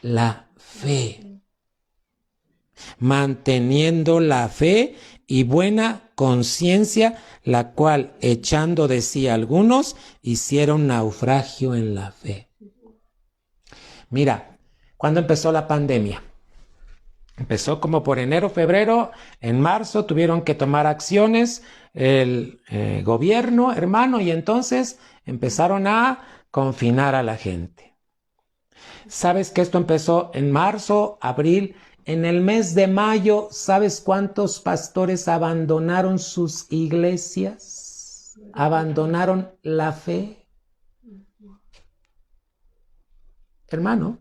La fe. Manteniendo la fe y buena conciencia, la cual, echando de sí algunos, hicieron naufragio en la fe. Mira, ¿cuándo empezó la pandemia? Empezó como por enero, febrero. En marzo tuvieron que tomar acciones el gobierno, hermano, y entonces empezaron a confinar a la gente. ¿Sabes que esto empezó en marzo, abril? En el mes de mayo, ¿sabes cuántos pastores abandonaron sus iglesias? Abandonaron la fe. Hermano.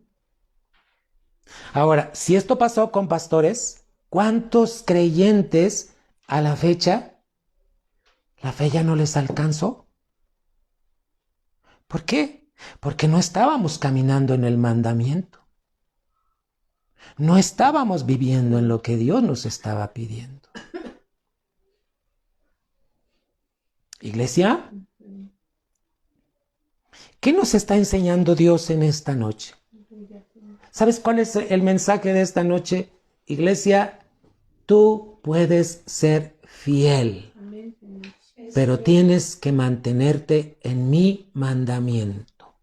Ahora, si esto pasó con pastores, ¿cuántos creyentes a la fecha la fe ya no les alcanzó? ¿Por qué? Porque no estábamos caminando en el mandamiento. No estábamos viviendo en lo que Dios nos estaba pidiendo. Iglesia, ¿qué nos está enseñando Dios en esta noche? ¿Sabes cuál es el mensaje de esta noche? Iglesia, tú puedes ser fiel, Amén, Señor. pero tienes que mantenerte en mi mandamiento.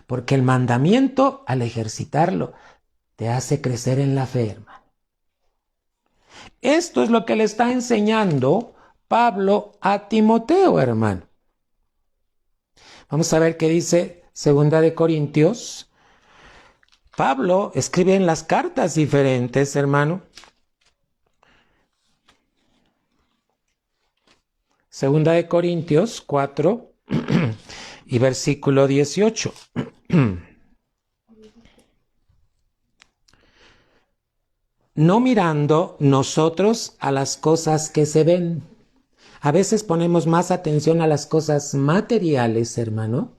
Porque el mandamiento, al ejercitarlo, te hace crecer en la fe, hermano. Esto es lo que le está enseñando Pablo a Timoteo, hermano. Vamos a ver qué dice 2 Corintios. Pablo escribe en las cartas diferentes, hermano. 2 Corintios 4 y versículo 18. No mirando nosotros a las cosas que se ven. A veces ponemos más atención a las cosas materiales, hermano.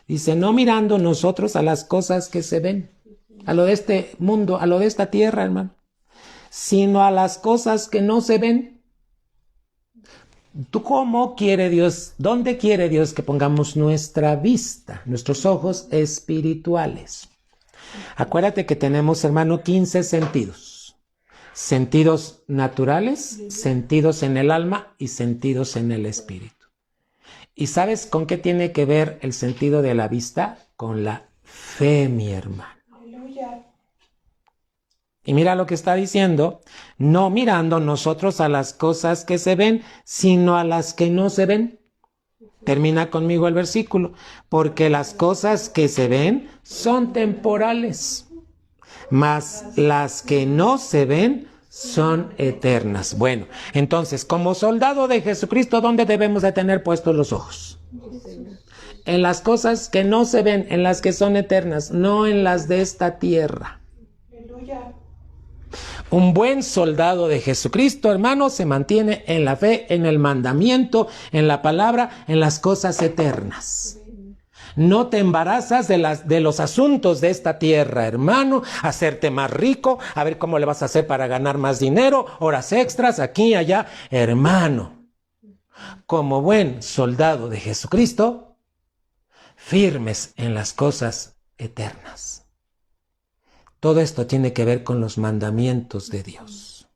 Dice, no mirando nosotros a las cosas que se ven, a lo de este mundo, a lo de esta tierra, hermano, sino a las cosas que no se ven. ¿Tú cómo quiere Dios, dónde quiere Dios que pongamos nuestra vista, nuestros ojos espirituales? Acuérdate que tenemos, hermano, 15 sentidos. Sentidos naturales, sentidos en el alma y sentidos en el espíritu. ¿Y sabes con qué tiene que ver el sentido de la vista? Con la fe, mi hermano. Aleluya. Y mira lo que está diciendo, no mirando nosotros a las cosas que se ven, sino a las que no se ven. Termina conmigo el versículo, porque las cosas que se ven son temporales, mas las que no se ven son eternas. Bueno, entonces, como soldado de Jesucristo, ¿dónde debemos de tener puestos los ojos? En las cosas que no se ven, en las que son eternas, no en las de esta tierra. Aleluya. Un buen soldado de Jesucristo, hermano, se mantiene en la fe, en el mandamiento, en la palabra, en las cosas eternas. No te embarazas de los asuntos de esta tierra, hermano, hacerte más rico, a ver cómo le vas a hacer para ganar más dinero, horas extras, aquí y allá. Hermano, como buen soldado de Jesucristo, firmes en las cosas eternas. Todo esto tiene que ver con los mandamientos de Dios.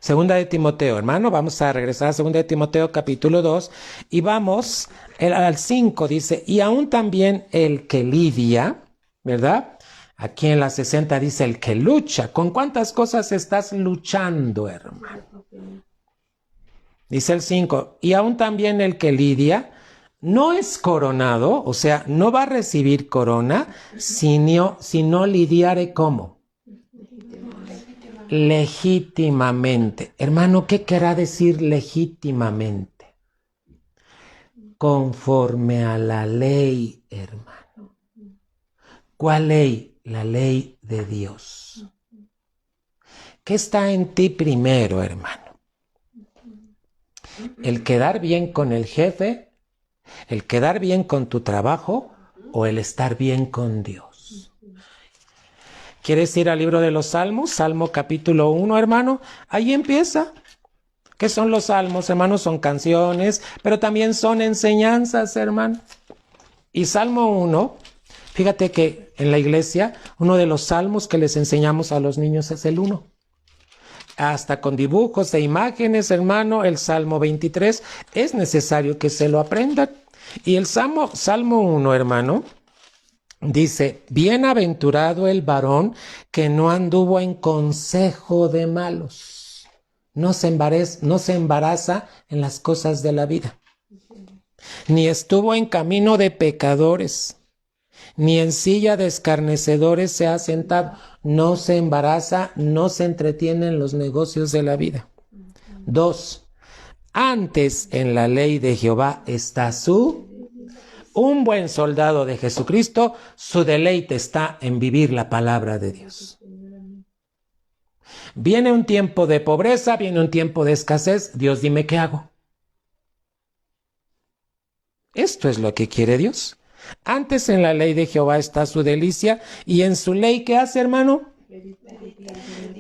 Segunda de Timoteo, hermano, vamos a regresar a Segunda de Timoteo capítulo 2 y vamos al 5, dice, y aún también el que lidia, ¿verdad? Aquí en la 60 dice el que lucha. ¿Con cuántas cosas estás luchando, hermano? Dice el 5, y aún también el que lidia no es coronado, o sea, no va a recibir corona, si no lidiare ¿cómo? Legítimamente. Hermano, ¿qué querrá decir legítimamente? Conforme a la ley, hermano. ¿Cuál ley? La ley de Dios. ¿Qué está en ti primero, hermano? ¿El quedar bien con el jefe? ¿El quedar bien con tu trabajo? ¿O el estar bien con Dios? ¿Quieres ir al libro de los Salmos? Salmo capítulo 1, hermano. Ahí empieza. ¿Qué son los salmos, hermano? Son canciones, pero también son enseñanzas, hermano. Y Salmo 1, fíjate que en la iglesia, uno de los salmos que les enseñamos a los niños es el 1. Hasta con dibujos e imágenes, hermano, el Salmo 23 es necesario que se lo aprendan. Y el Salmo 1, hermano, dice, bienaventurado el varón que no anduvo en consejo de malos, no se embaraza en las cosas de la vida, ni estuvo en camino de pecadores, ni en silla de escarnecedores se ha sentado, no se embaraza, no se entretiene en los negocios de la vida. 2, antes en la ley de Jehová está un buen soldado de Jesucristo, su deleite está en vivir la palabra de Dios. Viene un tiempo de pobreza, viene un tiempo de escasez. Dios, dime qué hago. Esto es lo que quiere Dios. Antes en la ley de Jehová está su delicia, y en su ley, ¿qué hace, hermano?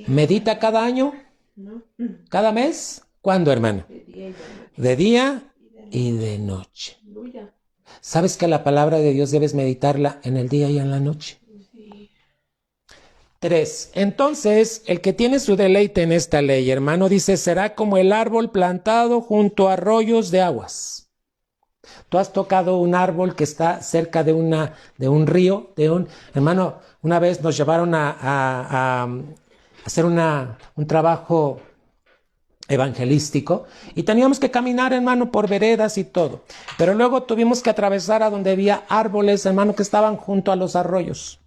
Medita cada año, ¿No? cada mes. ¿Cuándo, hermano? De día y de noche. De día y de noche. Aleluya. ¿Sabes que la palabra de Dios debes meditarla en el día y en la noche? 3. Entonces, el que tiene su deleite en esta ley, hermano, dice, será como el árbol plantado junto a arroyos de aguas. Tú has tocado un árbol que está cerca de un río, hermano, una vez nos llevaron a hacer un trabajo evangelístico y teníamos que caminar, hermano, por veredas y todo. Pero luego tuvimos que atravesar a donde había árboles, hermano, que estaban junto a los arroyos.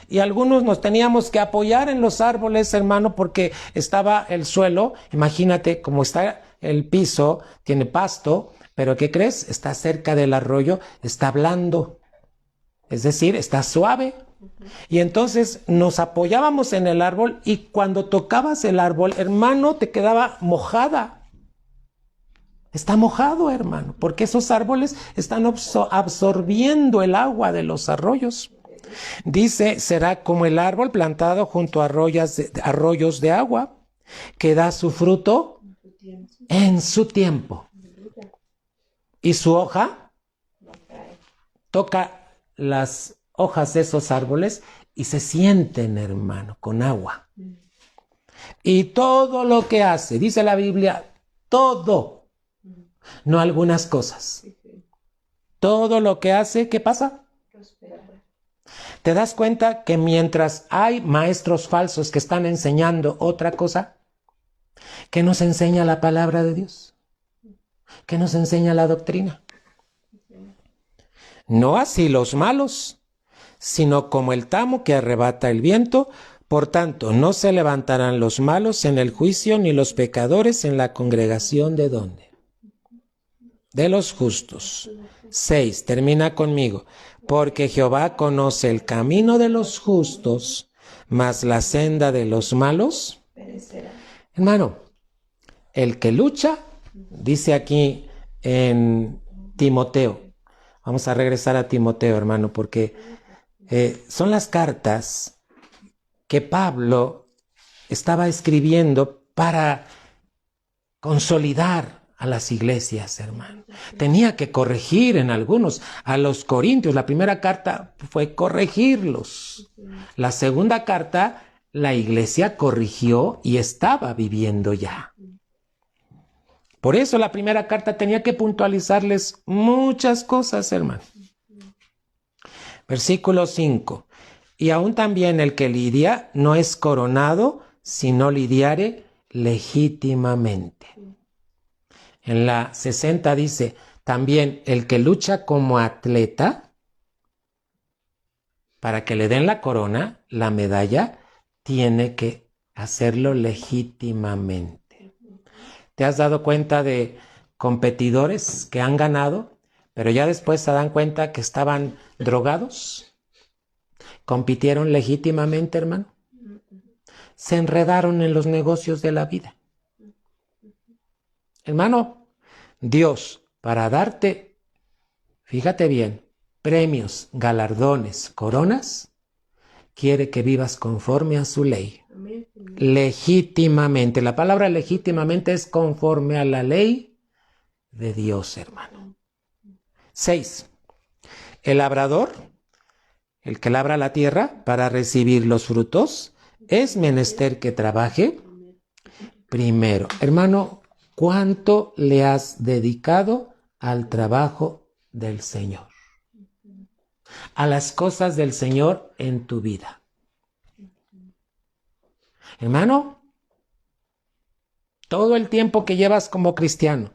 Y algunos nos teníamos que apoyar en los árboles, hermano, porque estaba el suelo, imagínate cómo está el piso, tiene pasto, pero ¿qué crees? Está cerca del arroyo, está blando, es decir, está suave. Y entonces nos apoyábamos en el árbol y cuando tocabas el árbol, hermano, te quedaba mojada. Está mojado, hermano, porque esos árboles están absorbiendo el agua de los arroyos. Dice, será como el árbol plantado junto a arroyos de agua, que da su fruto en su tiempo. Y su hoja toca las hojas de esos árboles y se sienten, hermano, con agua. Y todo lo que hace, dice la Biblia, todo, no algunas cosas. Todo lo que hace, ¿qué pasa? ¿Te das cuenta que mientras hay maestros falsos que están enseñando otra cosa, ¿qué nos enseña la palabra de Dios? ¿Qué nos enseña la doctrina? No así los malos, sino como el tamo que arrebata el viento. Por tanto, no se levantarán los malos en el juicio, ni los pecadores en la congregación ¿de dónde? De los justos. 6, termina conmigo. Porque Jehová conoce el camino de los justos, mas la senda de los malos perecerá. Hermano, el que lucha, dice aquí en Timoteo, vamos a regresar a Timoteo, hermano, porque son las cartas que Pablo estaba escribiendo para consolidar a las iglesias, hermano. Tenía que corregir en algunos. A los Corintios, la primera carta fue corregirlos. La segunda carta, la iglesia corrigió y estaba viviendo ya. Por eso la primera carta tenía que puntualizarles muchas cosas, hermano. Versículo 5. Y aún también el que lidia no es coronado, sino lidiare legítimamente. En la 60 dice, también el que lucha como atleta, para que le den la corona, la medalla, tiene que hacerlo legítimamente. ¿Te has dado cuenta de competidores que han ganado, pero ya después se dan cuenta que estaban drogados? ¿Compitieron legítimamente, hermano? Se enredaron en los negocios de la vida. Hermano, Dios, para darte, fíjate bien, premios, galardones, coronas, quiere que vivas conforme a su ley. Amén. Legítimamente. La palabra legítimamente es conforme a la ley de Dios, hermano. 6. El labrador, el que labra la tierra para recibir los frutos, es menester que trabaje primero. Hermano, ¿cuánto le has dedicado al trabajo del Señor? A las cosas del Señor en tu vida. Hermano, todo el tiempo que llevas como cristiano,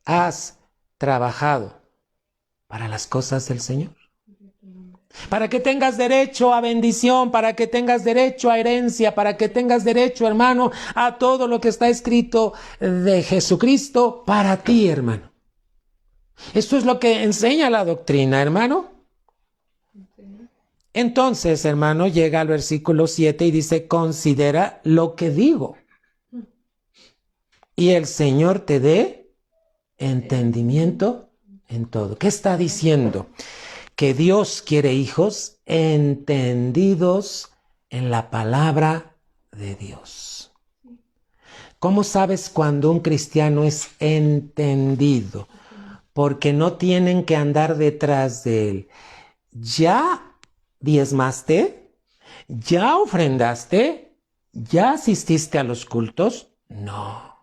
¿has trabajado para las cosas del Señor? Para que tengas derecho a bendición, para que tengas derecho a herencia, para que tengas derecho, hermano, a todo lo que está escrito de Jesucristo para ti, hermano. Esto es lo que enseña la doctrina, hermano. Entonces, hermano, llega al versículo 7 y dice, considera lo que digo. Y el Señor te dé entendimiento en todo. ¿Qué está diciendo? que Dios quiere hijos entendidos en la palabra de Dios. ¿Cómo sabes cuando un cristiano es entendido? Porque no tienen que andar detrás de él. ¿Ya diezmaste? ¿Ya ofrendaste? ¿Ya asististe a los cultos? No.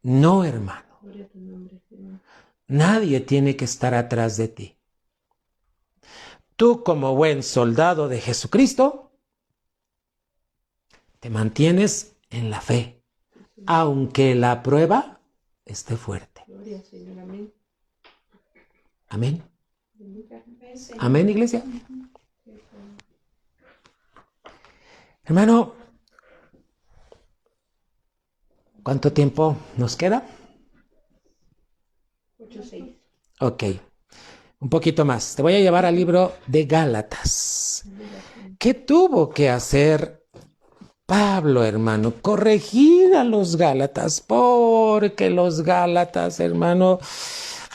No, hermano. Gloria a tu nombre, Señor. Nadie tiene que estar atrás de ti. Tú, como buen soldado de Jesucristo, te mantienes en la fe, aunque la prueba esté fuerte. Gloria, Señor. Amén. Amén. Aleluya. Amén, Señor. Amén, iglesia. Hermano, ¿cuánto tiempo nos queda? 8:6. Ok, un poquito más. Te voy a llevar al libro de Gálatas. ¿Qué tuvo que hacer Pablo, hermano? Corregir a los Gálatas, porque los Gálatas, hermano,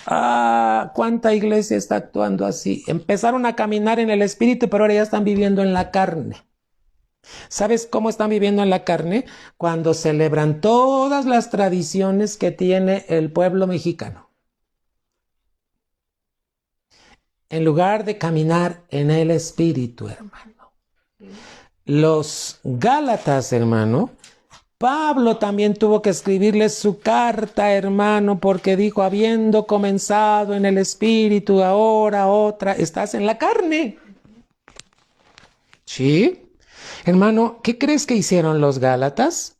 ¿cuánta iglesia está actuando así? Empezaron a caminar en el espíritu, pero ahora ya están viviendo en la carne. ¿Sabes cómo están viviendo en la carne? Cuando celebran todas las tradiciones que tiene el pueblo mexicano. En lugar de caminar en el espíritu, hermano. Los Gálatas, hermano, Pablo también tuvo que escribirles su carta, hermano, porque dijo, habiendo comenzado en el espíritu, ahora otra, estás en la carne. ¿Sí? Hermano, ¿qué crees que hicieron los Gálatas?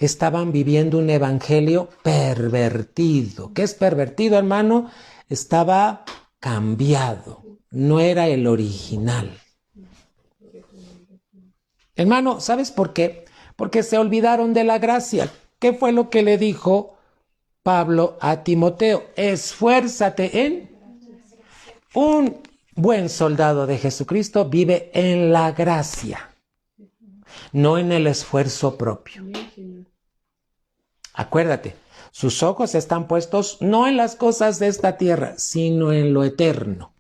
Estaban viviendo un evangelio pervertido. ¿Qué es pervertido, hermano? Estaba cambiado, no era el original. Hermano, ¿sabes por qué? Porque se olvidaron de la gracia. ¿Qué fue lo que le dijo Pablo a Timoteo? Esfuérzate en... Un buen soldado de Jesucristo vive en la gracia, no en el esfuerzo propio. Amén, Señor. Acuérdate, sus ojos están puestos no en las cosas de esta tierra, sino en lo eterno.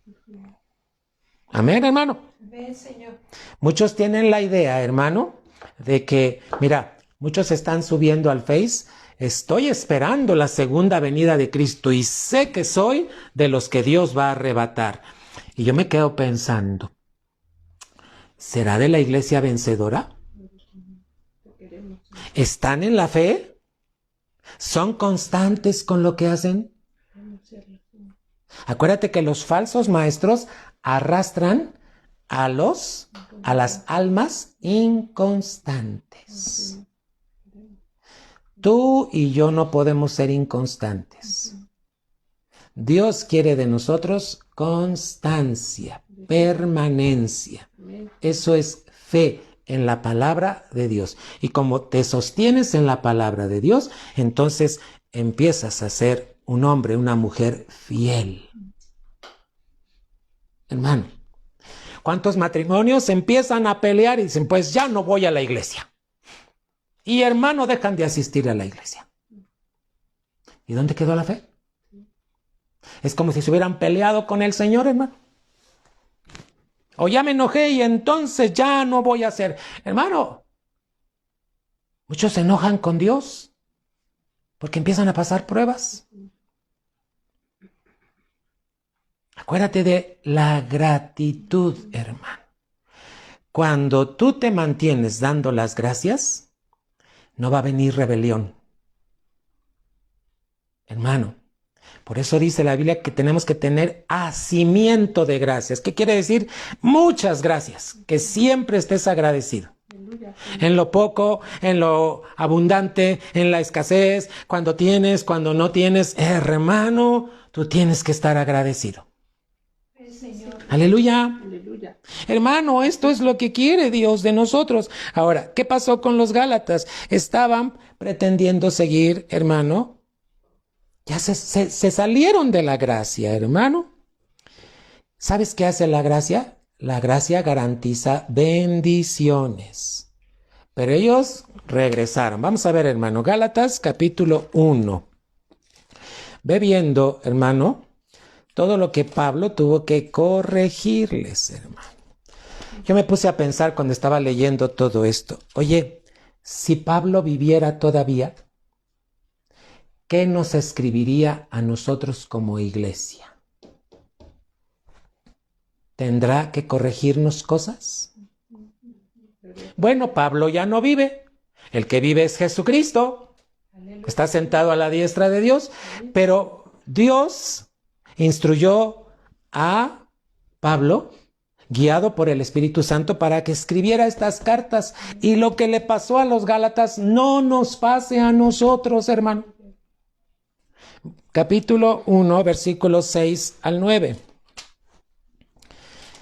Amén, hermano. Amén, Señor. Muchos tienen la idea, hermano, de que, mira, muchos están subiendo al Face, estoy esperando la segunda venida de Cristo y sé que soy de los que Dios va a arrebatar. Y yo me quedo pensando, ¿será de la iglesia vencedora? Te queremos, Señor. ¿Están en la fe? ¿Son constantes con lo que hacen? Queremos serlo, Señor. Acuérdate que los falsos maestros arrastran a las almas inconstantes. Tú y yo no podemos ser inconstantes. Dios quiere de nosotros constancia, permanencia. Amén. Eso es fe en la palabra de Dios. Y como te sostienes en la palabra de Dios, entonces empiezas a ser un hombre, una mujer fiel. Hermano, ¿cuántos matrimonios empiezan a pelear y dicen, pues ya no voy a la iglesia? Y hermano, dejan de asistir a la iglesia. ¿Y dónde quedó la fe? Es como si se hubieran peleado con el Señor, hermano. O ya me enojé y entonces ya no voy a hacer. Hermano, muchos se enojan con Dios porque empiezan a pasar pruebas. Acuérdate de la gratitud, hermano. Cuando tú te mantienes dando las gracias, no va a venir rebelión. Hermano, por eso dice la Biblia que tenemos que tener hacimiento de gracias. ¿Qué quiere decir? Muchas gracias, que siempre estés agradecido. Aleluya. En lo poco, en lo abundante, en la escasez, cuando tienes, cuando no tienes. Hermano, tú tienes que estar agradecido. Amén, Señor. Aleluya. Aleluya. Hermano, esto es lo que quiere Dios de nosotros. Ahora, ¿qué pasó con los Gálatas? Estaban pretendiendo seguir, hermano. Ya se salieron de la gracia, hermano. ¿Sabes qué hace la gracia? La gracia garantiza bendiciones. Pero ellos regresaron. Vamos a ver, hermano. Gálatas capítulo 1. Ve viendo, hermano, todo lo que Pablo tuvo que corregirles, hermano. Yo me puse a pensar cuando estaba leyendo todo esto. Oye, si Pablo viviera todavía, ¿qué nos escribiría a nosotros como iglesia? ¿Tendrá que corregirnos cosas? Bueno, Pablo ya no vive. El que vive es Jesucristo. Está sentado a la diestra de Dios. Pero Dios instruyó a Pablo, guiado por el Espíritu Santo, para que escribiera estas cartas. Y lo que le pasó a los Gálatas no nos pase a nosotros, hermano. Capítulo 1, versículos 6 al 9.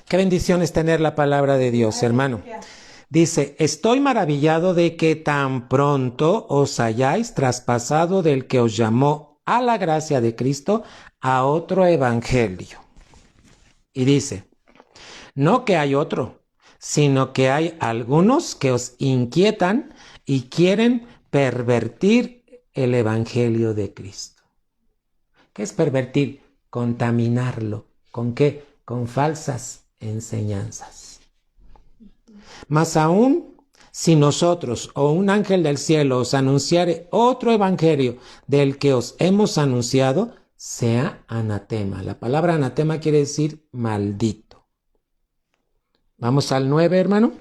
Qué bendición es tener la palabra de Dios, hermano. Dice, estoy maravillado de que tan pronto os hayáis traspasado del que os llamó a la gracia de Cristo a otro evangelio. Y dice, no que hay otro, sino que hay algunos que os inquietan y quieren pervertir el evangelio de Cristo. ¿Qué es pervertir? Contaminarlo. ¿Con qué? Con falsas enseñanzas. Mas aún si nosotros o un ángel del cielo os anunciare otro evangelio del que os hemos anunciado, sea anatema. La palabra anatema quiere decir maldito. Vamos al 9, hermano.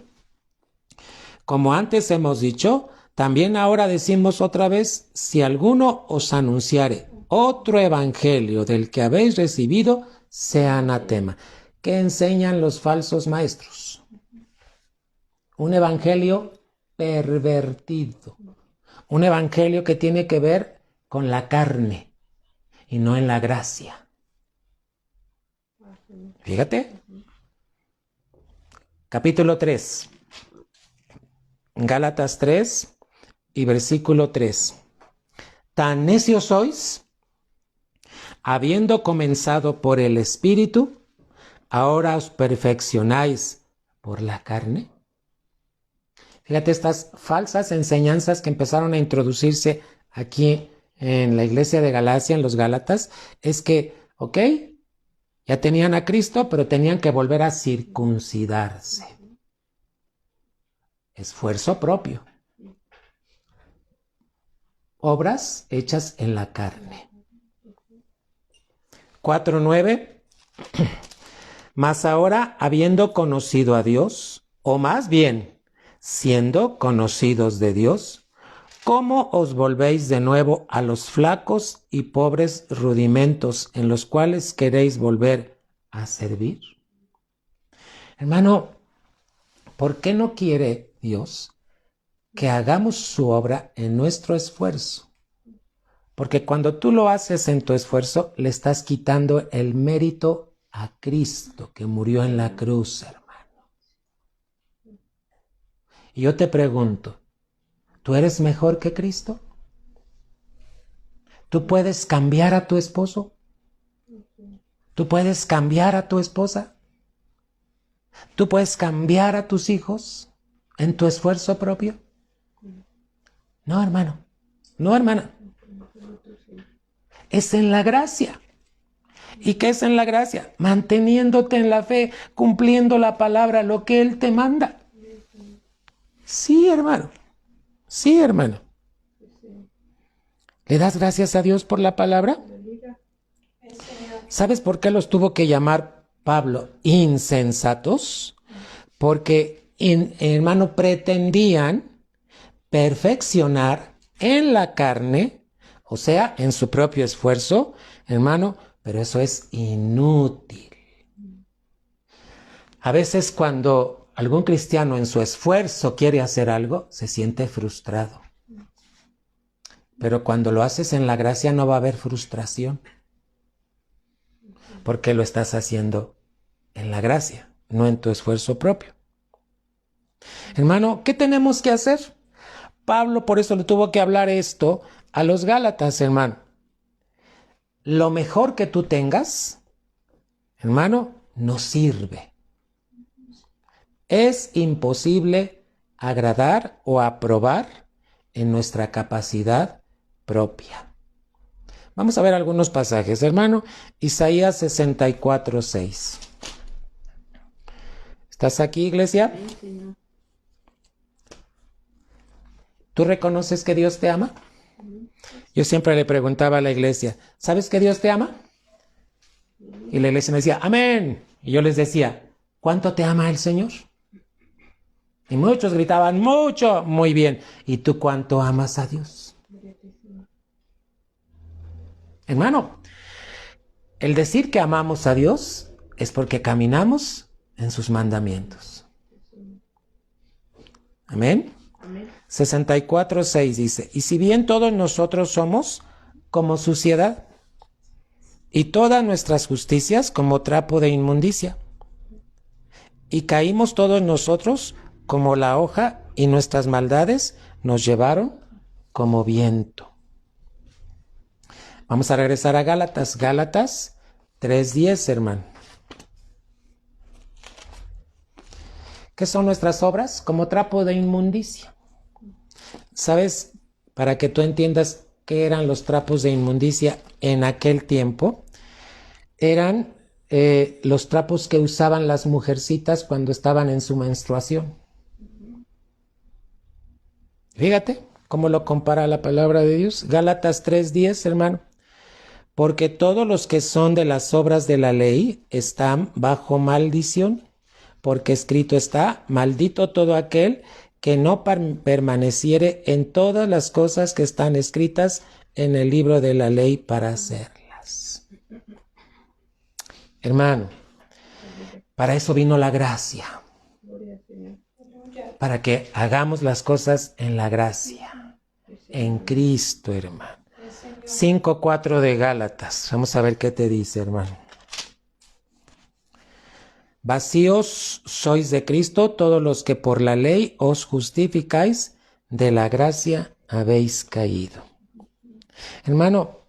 Como antes hemos dicho, también ahora decimos otra vez, si alguno os anunciare otro evangelio del que habéis recibido, sea anatema. ¿Qué enseñan los falsos maestros? Un evangelio pervertido. Un evangelio que tiene que ver con la carne y no en la gracia. Fíjate. Capítulo 3. Gálatas 3 y versículo 3. Tan necios sois, habiendo comenzado por el Espíritu, ahora os perfeccionáis por la carne. Fíjate, estas falsas enseñanzas que empezaron a introducirse aquí en la iglesia de Galacia, en los Gálatas, es que, ok, ya tenían a Cristo, pero tenían que volver a circuncidarse. Esfuerzo propio. Obras hechas en la carne. 4:9. Mas ahora, habiendo conocido a Dios, o más bien, siendo conocidos de Dios, ¿cómo os volvéis de nuevo a los flacos y pobres rudimentos en los cuales queréis volver a servir? Hermano, ¿por qué no quiere Dios que hagamos su obra en nuestro esfuerzo? Porque cuando tú lo haces en tu esfuerzo, le estás quitando el mérito a Cristo que murió en la cruz, hermano. Y yo te pregunto, ¿tú eres mejor que Cristo? ¿Tú puedes cambiar a tu esposo? ¿Tú puedes cambiar a tu esposa? ¿Tú puedes cambiar a tus hijos en tu esfuerzo propio? No, hermano. No, hermana. Es en la gracia. ¿Y qué es en la gracia? Manteniéndote en la fe, cumpliendo la palabra, lo que Él te manda. Sí, hermano. Sí, hermano. ¿Le das gracias a Dios por la palabra? ¿Sabes por qué los tuvo que llamar Pablo insensatos? Porque, hermano, pretendían perfeccionar en la carne, o sea, en su propio esfuerzo, hermano, pero eso es inútil. A veces cuando algún cristiano en su esfuerzo quiere hacer algo, se siente frustrado. Pero cuando lo haces en la gracia no va a haber frustración. Porque lo estás haciendo en la gracia, no en tu esfuerzo propio. Hermano, ¿qué tenemos que hacer? Pablo por eso le tuvo que hablar esto a los Gálatas, hermano. Lo mejor que tú tengas, hermano, no sirve. Es imposible agradar o aprobar en nuestra capacidad propia. Vamos a ver algunos pasajes, hermano. Isaías 64:6. ¿Estás aquí, iglesia? Sí, Señor. ¿Tú reconoces que Dios te ama? Yo siempre le preguntaba a la iglesia, ¿sabes que Dios te ama? Y la iglesia me decía, amén. Y yo les decía, ¿cuánto te ama el Señor? Y muchos gritaban, mucho, muy bien. ¿Y tú cuánto amas a Dios? Hermano, el decir que amamos a Dios es porque caminamos en sus mandamientos. Amén. Amén. 64:6 dice, y si bien todos nosotros somos como suciedad, y todas nuestras justicias como trapo de inmundicia, y caímos todos nosotros como la hoja, y nuestras maldades nos llevaron como viento. Vamos a regresar a Gálatas. Gálatas 3:10, hermano. ¿Qué son nuestras obras? Como trapo de inmundicia. ¿Sabes? Para que tú entiendas qué eran los trapos de inmundicia en aquel tiempo, eran los trapos que usaban las mujercitas cuando estaban en su menstruación. Fíjate cómo lo compara la palabra de Dios. Gálatas 3:10, hermano. Porque todos los que son de las obras de la ley están bajo maldición, porque escrito está, maldito todo aquel que no permaneciere en todas las cosas que están escritas en el libro de la ley para hacerlas. Hermano, para eso vino la gracia, Gloria al Señor. para que hagamos las cosas en la gracia, en Cristo, hermano. 5:4 de Gálatas. Vamos a ver qué te dice, hermano. Vacíos sois de Cristo todos los que por la ley os justificáis, de la gracia habéis caído. Hermano,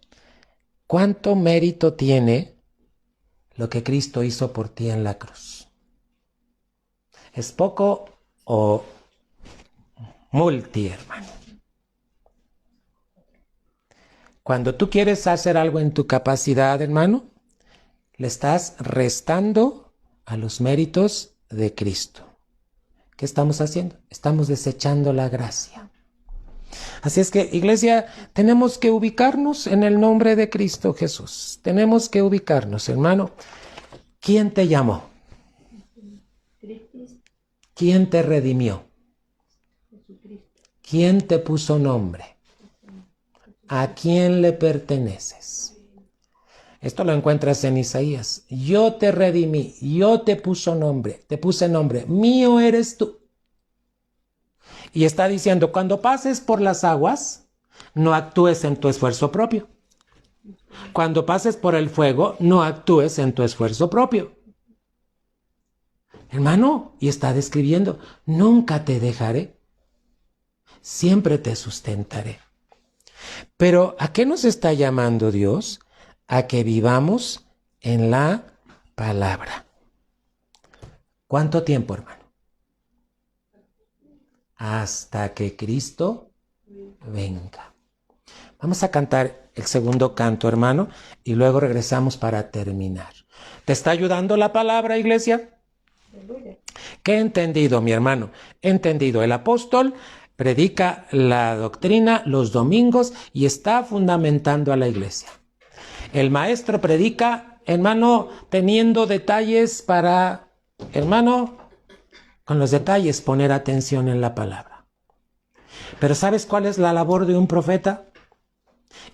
¿cuánto mérito tiene lo que Cristo hizo por ti en la cruz? ¿Es poco o multi, hermano? Cuando tú quieres hacer algo en tu capacidad, hermano, le estás restando a los méritos de Cristo. ¿Qué estamos haciendo? Estamos desechando la gracia. Así es que, iglesia, tenemos que ubicarnos en el nombre de Cristo Jesús. Tenemos que ubicarnos, hermano. ¿Quién te llamó? ¿Quién te redimió? ¿Quién te puso nombre? ¿A quién le perteneces? Esto lo encuentras en Isaías. Yo te redimí, yo te puse nombre, mío eres tú. Y está diciendo, cuando pases por las aguas, no actúes en tu esfuerzo propio. Cuando pases por el fuego, no actúes en tu esfuerzo propio. Hermano, y está describiendo, nunca te dejaré, siempre te sustentaré. Pero ¿a qué nos está llamando Dios? A que vivamos en la palabra. ¿Cuánto tiempo, hermano? Hasta que Cristo venga. Vamos a cantar el segundo canto, hermano, y luego regresamos para terminar. ¿Te está ayudando la palabra, iglesia? ¿Qué he entendido, mi hermano? He entendido. El apóstol predica la doctrina los domingos y está fundamentando a la iglesia. El maestro predica, hermano, teniendo detalles para, hermano, con los detalles poner atención en la palabra. Pero ¿sabes cuál es la labor de un profeta?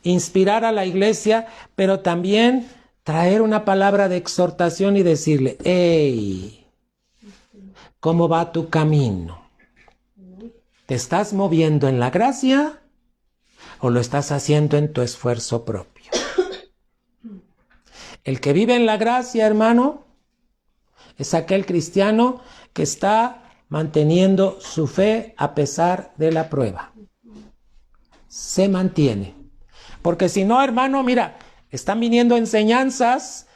Inspirar a la iglesia, pero también traer una palabra de exhortación y decirle, hey, ¿cómo va tu camino? ¿Te estás moviendo en la gracia o lo estás haciendo en tu esfuerzo propio? El que vive en la gracia, hermano, es aquel cristiano que está manteniendo su fe a pesar de la prueba. Se mantiene. Porque si no, hermano, mira, están viniendo enseñanzas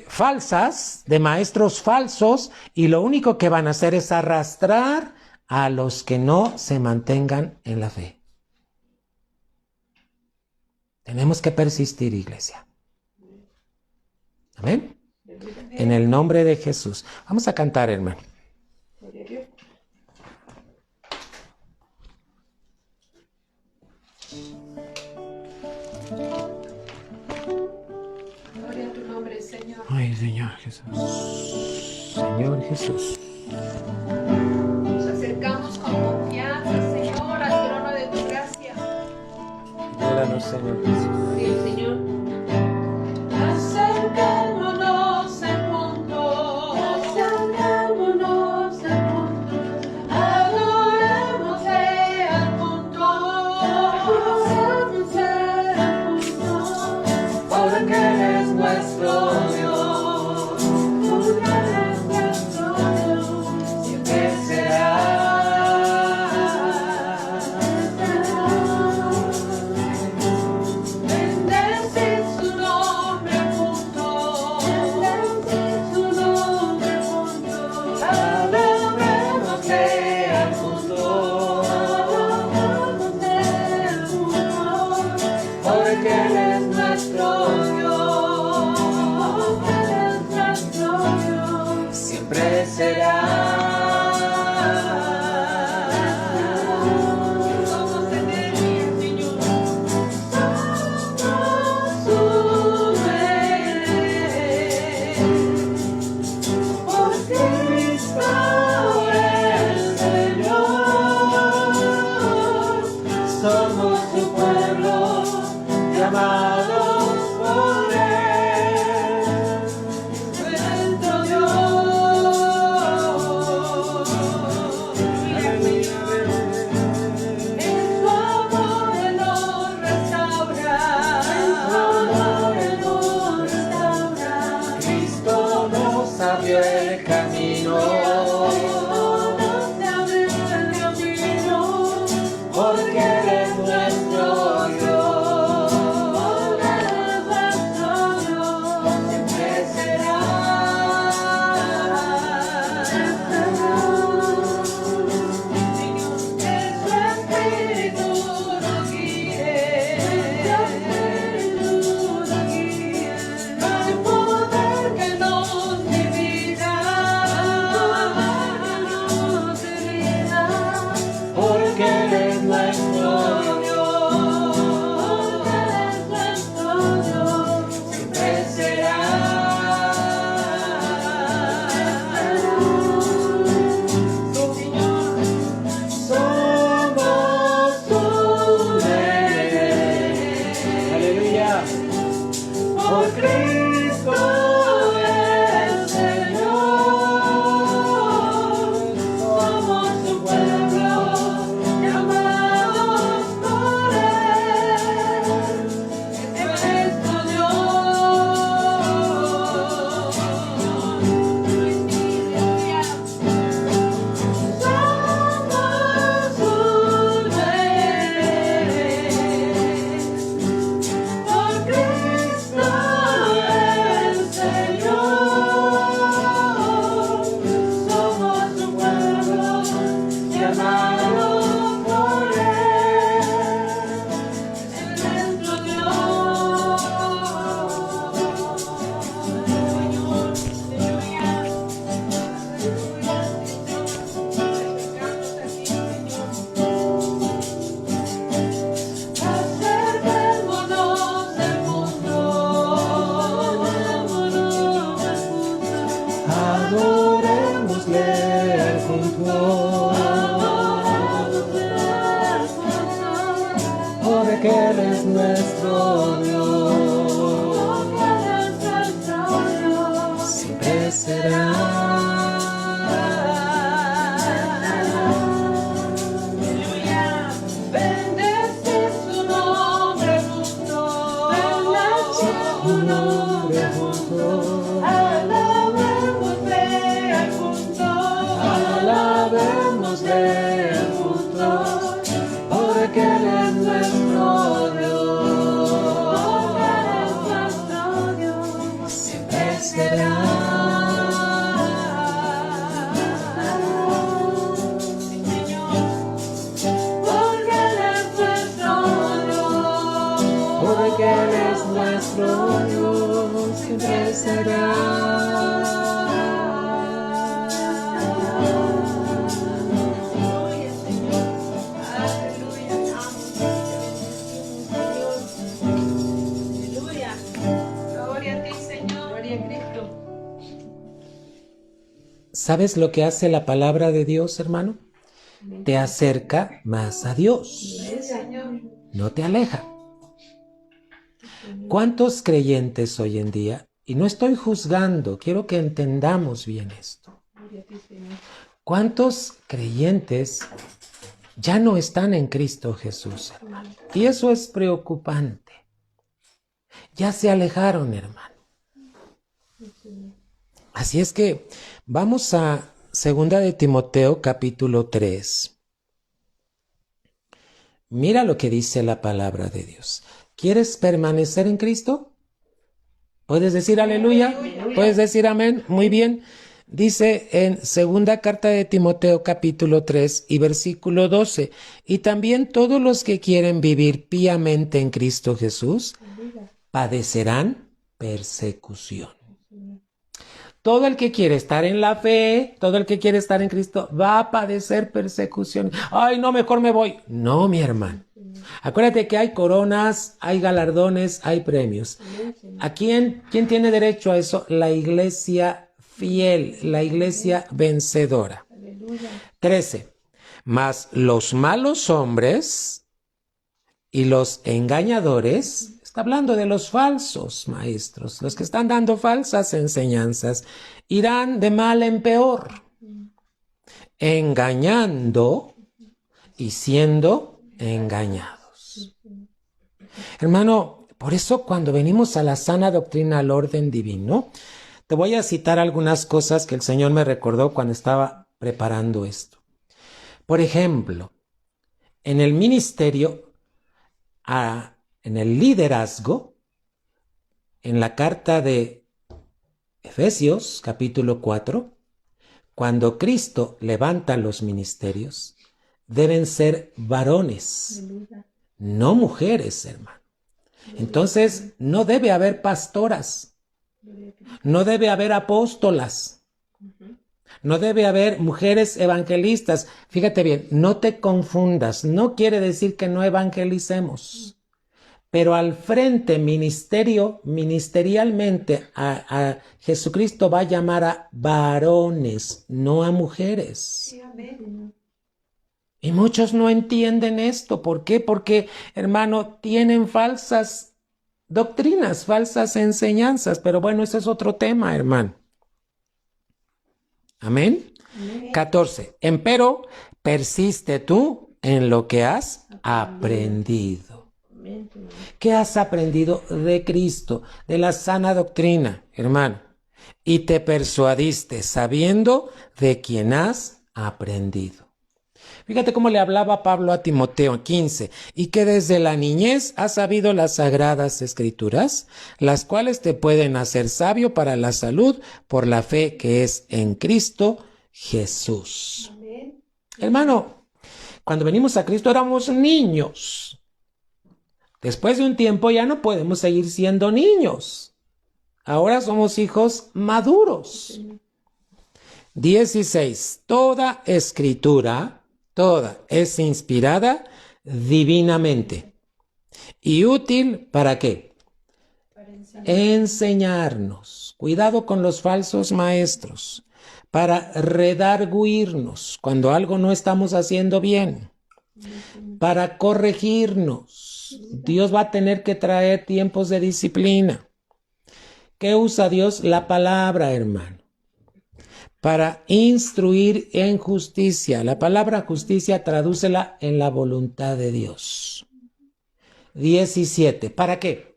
falsas, de maestros falsos, y lo único que van a hacer es arrastrar a los que no se mantengan en la fe. Tenemos que persistir, iglesia. Amén. Aleluya. En el nombre de Jesús. Vamos a cantar, hermano. Gloria a Dios. Gloria a tu nombre, Señor. Ay, Señor Jesús. Señor Jesús. Nos acercamos con confianza, Señor, al trono de tu gracia. Ayúdanos, Señor Jesús. Gloria al Señor. Acerquémonos al punto. Acerquémonos al punto. Adorémosle al punto. Adorémosle al punto. Porque Él es nuestro Dios. Porque Él es nuestro Dios. Siempre será. Bendecid su nombre juntos. Bendecid su nombre juntos. Adorémosle al punto. Adorémosle al punto. Porque Él es nuestro Dios. Porque Él es nuestro Dios. Siempre será. Somos energía, Señor. Somos su rey. Por Cristo el Señor. Somos su pueblo, llamados por Él. Nuestro Dios. En su amor Él nos restaura. En su amor Él nos restaura. Cristo nos abrió el camino. Cristo nos abrió el camino. Porque Él es nuestro Dios. Porque Él es nuestro Dios. Siempre será. Señor, que su Espíritu nos guíe. No hay poder que nos divida. Porque Él es nuestro Dios. Porque Él es nuestro Dios. Siempre será. Señor, somos tu rey. Aleluya. Por Cristo el Señor. Somos su pueblo, llamados por Él. Es nuestro Dios. Somos su rey. Por Cristo el Señor. Somos su pueblo, llamados por Él. Es nuestro Dios. Señor, aleluya. Aleluya, Señor. Acercamos a ti, Señor. Acerquémonos al mundo. Adorémosle al punto. Porque Él es nuestro Dios. Siempre será. Aleluya. Bendecid su nombre juntos. Bendecid su nombre juntos. Alabémosle al punto. Alabémosle al punto. Porque Él es nuestro Dios. Siempre será. Señor, porque Él es nuestro Dios. Porque nuestro Dios siempre será. Aleluya, Señor. Aleluya. Aleluya. Gloria a ti, Señor. Gloria a Cristo. ¿Sabes lo que hace la palabra de Dios, hermano? Te acerca más a Dios, Sí, Señor. no te aleja. ¿Cuántos creyentes hoy en día? Y no estoy juzgando, quiero que entendamos bien esto. Gloria a ti, Señor. ¿Cuántos creyentes ya no están en Cristo Jesús, hermano? Y eso es preocupante. Ya se alejaron, hermano. Así es que vamos a 2 de Timoteo capítulo 3. Mira lo que dice la palabra de Dios. ¿Quieres permanecer en Cristo? ¿Puedes decir aleluya? ¿Puedes decir amén? Muy bien. Dice en 2 carta de Timoteo capítulo 3 y versículo 12. Y también todos los que quieren vivir piamente en Cristo Jesús padecerán persecución. Todo el que quiere estar en la fe, todo el que quiere estar en Cristo, va a padecer persecución. Ay, no, mejor me voy. No, mi hermano. Acuérdate que hay coronas, hay galardones, hay premios. ¿A quién tiene derecho a eso? La iglesia fiel, la iglesia vencedora. 13. Mas los malos hombres y los engañadores, está hablando de los falsos maestros, los que están dando falsas enseñanzas, irán de mal en peor, engañando y siendo engañados. Hermano, por eso cuando venimos a la sana doctrina al orden divino, te voy a citar algunas cosas que el Señor me recordó cuando estaba preparando esto. Por ejemplo, en el ministerio, en el liderazgo, en la carta de Efesios, capítulo 4, cuando Cristo levanta los ministerios, deben ser varones, no mujeres, hermano. Entonces, no debe haber pastoras, no debe haber apóstolas, no debe haber mujeres evangelistas. Fíjate bien, no te confundas, no quiere decir que no evangelicemos, pero al frente ministerialmente a Jesucristo va a llamar a varones, no a mujeres. Sí, amén. Y muchos no entienden esto. ¿Por qué? Porque, hermano, tienen falsas doctrinas, falsas enseñanzas. Pero bueno, ese es otro tema, hermano. Amén. 14. Empero, persiste tú en lo que has aprendido. ¿Qué has aprendido de Cristo, de la sana doctrina, hermano? Y te persuadiste sabiendo de quién has aprendido. Fíjate cómo le hablaba Pablo a Timoteo 15, y que desde la niñez has sabido las sagradas escrituras, las cuales te pueden hacer sabio para la salud por la fe que es en Cristo Jesús. Amén. Hermano, cuando venimos a Cristo éramos niños. Después de un tiempo ya no podemos seguir siendo niños. Ahora somos hijos maduros. 16. Toda escritura, toda es inspirada divinamente. ¿Y útil para qué? Para enseñar. Enseñarnos. Cuidado con los falsos maestros. Para redarguirnos cuando algo no estamos haciendo bien. Para corregirnos. Dios va a tener que traer tiempos de disciplina. ¿Qué usa Dios? La palabra, hermano. Para instruir en justicia. La palabra justicia tradúcela en la voluntad de Dios. 17. ¿Para qué?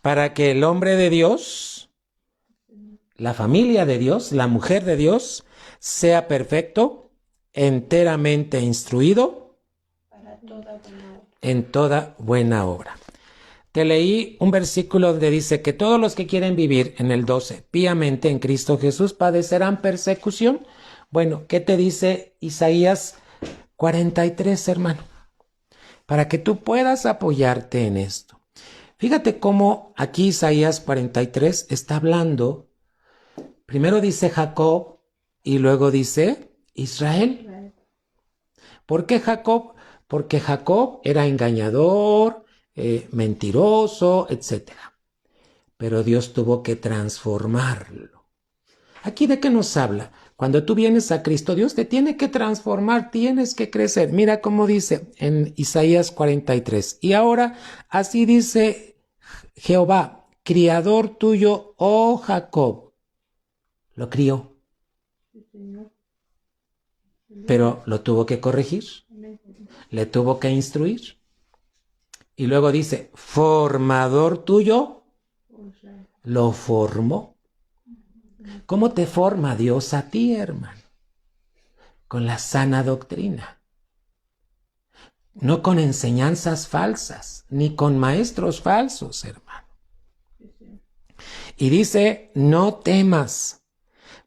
Para que el hombre de Dios, la familia de Dios, la mujer de Dios, sea perfecto, enteramente instruido Para toda buena obra. en toda buena obra. Te leí un versículo donde dice que todos los que quieren vivir, en el 12, píamente en Cristo Jesús, padecerán persecución. Bueno, ¿qué te dice Isaías 43, hermano? Para que tú puedas apoyarte en esto. Fíjate cómo aquí Isaías 43 está hablando. Primero dice Jacob y luego dice Israel. ¿Por qué Jacob? Porque Jacob era engañador, mentiroso, etc. Pero Dios tuvo que transformarlo. ¿Aquí de qué nos habla? Cuando tú vienes a Cristo, Dios te tiene que transformar, tienes que crecer. Mira cómo dice en Isaías 43. Y ahora así dice Jehová, criador tuyo, oh Jacob. Lo crió, pero lo tuvo que corregir, le tuvo que instruir. Y luego dice, formador tuyo, lo formó. ¿Cómo te forma Dios a ti, hermano? Con la sana doctrina. No con enseñanzas falsas, ni con maestros falsos, hermano. Y dice, no temas,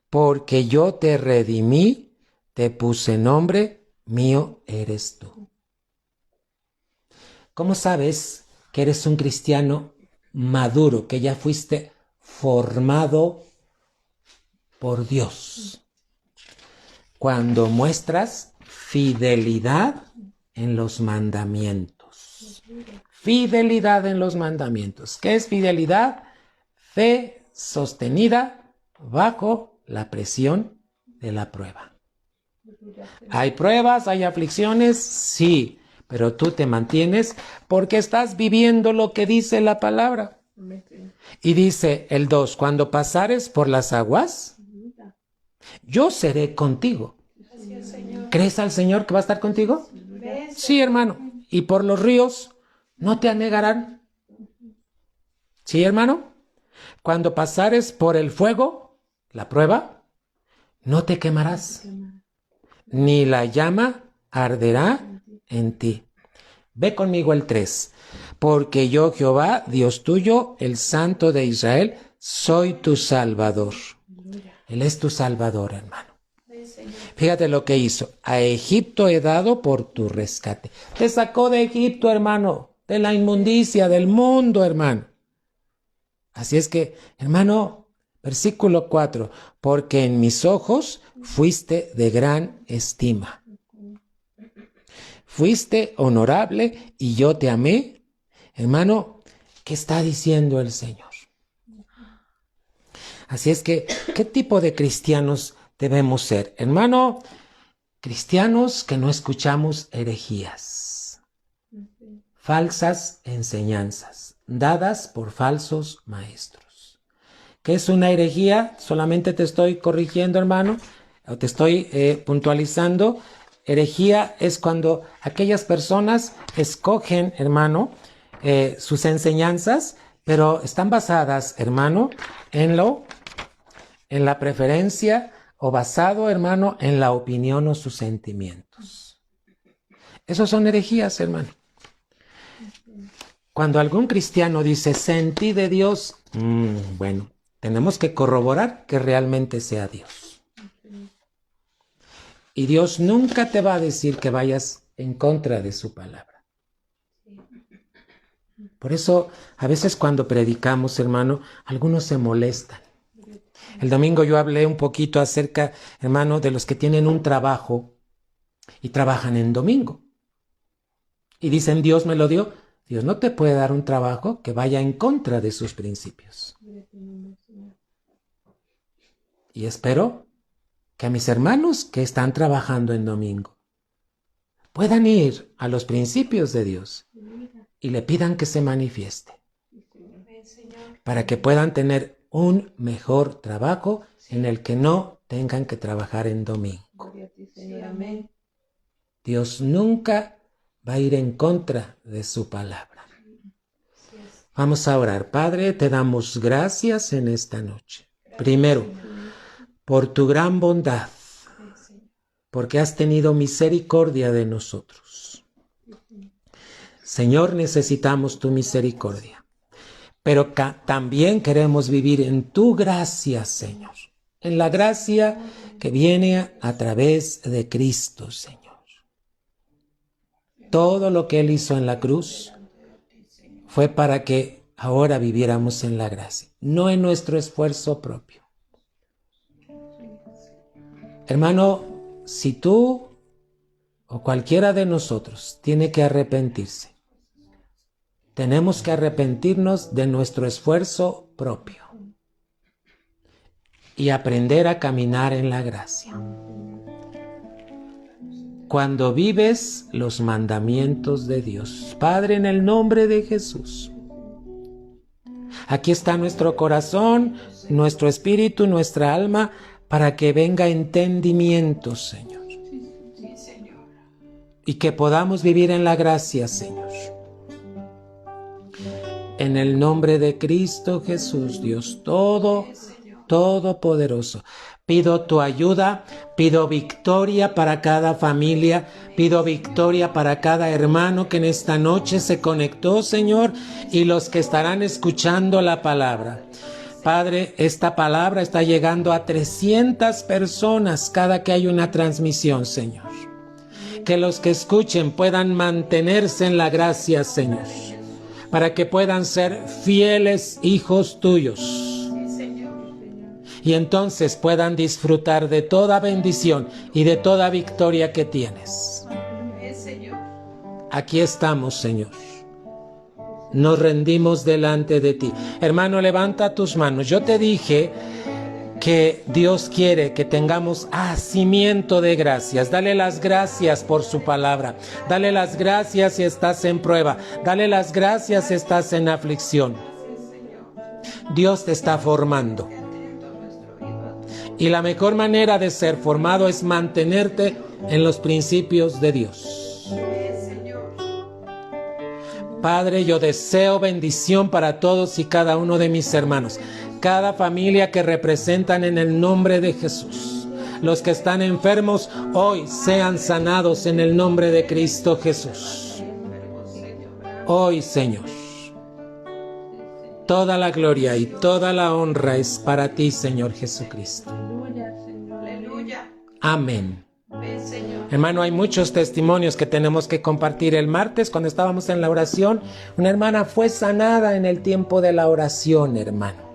porque yo te redimí, te puse nombre, mío eres tú. ¿Cómo sabes que eres un cristiano maduro, que ya fuiste formado por Dios? Cuando muestras fidelidad en los mandamientos. Fidelidad en los mandamientos. ¿Qué es fidelidad? Fe sostenida bajo la presión de la prueba. ¿Hay pruebas? ¿Hay aflicciones? Sí, pero tú te mantienes porque estás viviendo lo que dice la palabra. Y dice el 2, cuando pasares por las aguas, yo seré contigo. Gracias, Señor. ¿Crees al Señor que va a estar contigo? ¿Ves? Sí, hermano. Y por los ríos no te anegarán. ¿Sí, hermano? Cuando pasares por el fuego, la prueba, no te quemarás, ni la llama arderá en ti. Ve conmigo el 3. Porque yo, Jehová, Dios tuyo, el Santo de Israel, soy tu Salvador. Él es tu Salvador, hermano. ¿Ves, Señor? Fíjate lo que hizo. A Egipto he dado por tu rescate. Te sacó de Egipto, hermano, de la inmundicia del mundo, hermano. Así es que, hermano, versículo 4, porque en mis ojos fuiste de gran estima. Fuiste honorable y yo te amé. Hermano, ¿qué está diciendo el Señor? Así es que, ¿qué tipo de cristianos debemos ser? Hermano, cristianos que no escuchamos herejías, falsas enseñanzas, dadas por falsos maestros. ¿Qué es una herejía? Solamente te estoy corrigiendo, hermano, o te estoy puntualizando. Herejía es cuando aquellas personas escogen, hermano, sus enseñanzas, pero están basadas, hermano, en la preferencia o basado, hermano, en la opinión o sus sentimientos. Esos son herejías, hermano. Cuando algún cristiano dice, sentí de Dios, bueno, tenemos que corroborar que realmente sea Dios. Y Dios nunca te va a decir que vayas en contra de su palabra. Por eso, a veces cuando predicamos, hermano, algunos se molestan. El domingo yo hablé un poquito acerca, hermano, de los que tienen un trabajo y trabajan en domingo. Y dicen, Dios me lo dio. Dios no te puede dar un trabajo que vaya en contra de sus principios. Y espero que a mis hermanos que están trabajando en domingo puedan ir a los principios de Dios y le pidan que se manifieste ¿Ves, Señor? para que puedan tener un mejor trabajo en el que no tengan que trabajar en domingo. Sí, amén. Dios nunca va a ir en contra de su palabra. Así es. Vamos a orar. Padre, te damos gracias en esta noche. Primero, por tu gran bondad, Ves, Señor. porque has tenido misericordia de nosotros. Señor, necesitamos tu misericordia, pero también queremos vivir en tu gracia, Señor, en la gracia que viene a través de Cristo, Señor. Todo lo que Él hizo en la cruz fue para que ahora viviéramos en la gracia, no en nuestro esfuerzo propio. Hermano, si tú o cualquiera de nosotros tiene que arrepentirse, tenemos que arrepentirnos de nuestro esfuerzo propio y aprender a caminar en la gracia. Cuando vives los mandamientos de Dios, Padre, en el nombre de Jesús, aquí está nuestro corazón, nuestro espíritu, nuestra alma, para que venga entendimiento, Señor. Sí, Señor. Y que podamos vivir en la gracia, Señor. En el nombre de Cristo Jesús, Dios Todopoderoso, pido tu ayuda, pido victoria para cada familia, pido victoria para cada hermano que en esta noche se conectó, Señor, y los que estarán escuchando la palabra. Padre, esta palabra está llegando a 300 personas cada que hay una transmisión, Señor. Que los que escuchen puedan mantenerse en la gracia, Señor, para que puedan ser fieles hijos tuyos. Y entonces puedan disfrutar de toda bendición y de toda victoria que tienes. Aquí estamos, Señor. Nos rendimos delante de ti. Hermano, levanta tus manos. Yo te dije que Dios quiere que tengamos hacimiento de gracias. Dale las gracias por su palabra. Dale las gracias si estás en prueba. Dale las gracias si estás en aflicción. Dios te está formando. Y la mejor manera de ser formado es mantenerte en los principios de Dios. Padre, yo deseo bendición para todos y cada uno de mis hermanos, cada familia que representan en el nombre de Jesús. Los que están enfermos hoy sean sanados en el nombre de Cristo Jesús. Hoy, Señor, toda la gloria y toda la honra es para ti, Señor Jesucristo. Aleluya. Amén. Amén, Señor. Hermano, hay muchos testimonios que tenemos que compartir. El martes, cuando estábamos en la oración, una hermana fue sanada en el tiempo de la oración, hermano.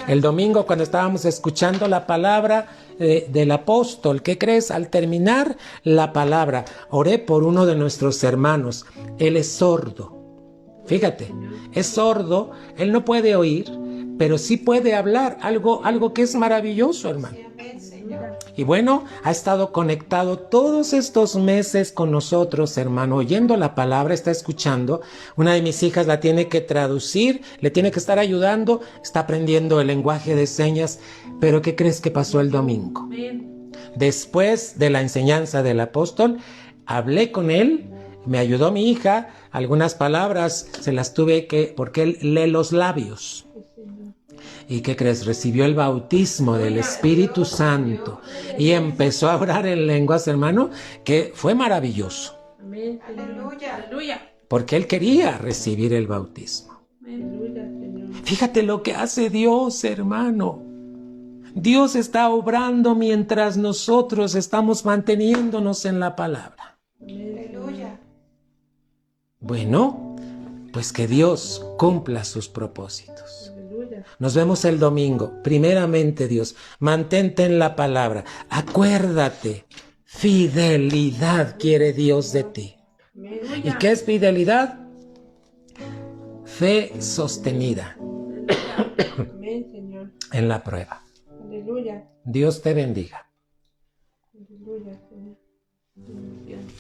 El domingo, cuando estábamos escuchando la palabra del apóstol, ¿qué crees? Al terminar la palabra, oré por uno de nuestros hermanos. Él es sordo. Fíjate, es sordo, él no puede oír, pero sí puede hablar, algo que es maravilloso, hermano. Y bueno, ha estado conectado todos estos meses con nosotros, hermano, oyendo la palabra, está escuchando. Una de mis hijas la tiene que traducir, le tiene que estar ayudando, está aprendiendo el lenguaje de señas. Pero ¿qué crees que pasó el domingo? Después de la enseñanza del apóstol, hablé con él, me ayudó mi hija, algunas palabras se las tuve que, porque él lee los labios. ¿Y qué crees? Recibió el bautismo del Espíritu Santo y empezó a orar en lenguas, hermano, que fue maravilloso. Aleluya. Porque él quería recibir el bautismo. Fíjate lo que hace Dios, hermano. Dios está obrando mientras nosotros estamos manteniéndonos en la palabra. Aleluya. Bueno, pues que Dios cumpla sus propósitos. Nos vemos el domingo. Primeramente, Dios, mantente en la palabra. Acuérdate, fidelidad quiere Dios de ti. ¿Y qué es fidelidad? Fe sostenida en la prueba. Dios te bendiga.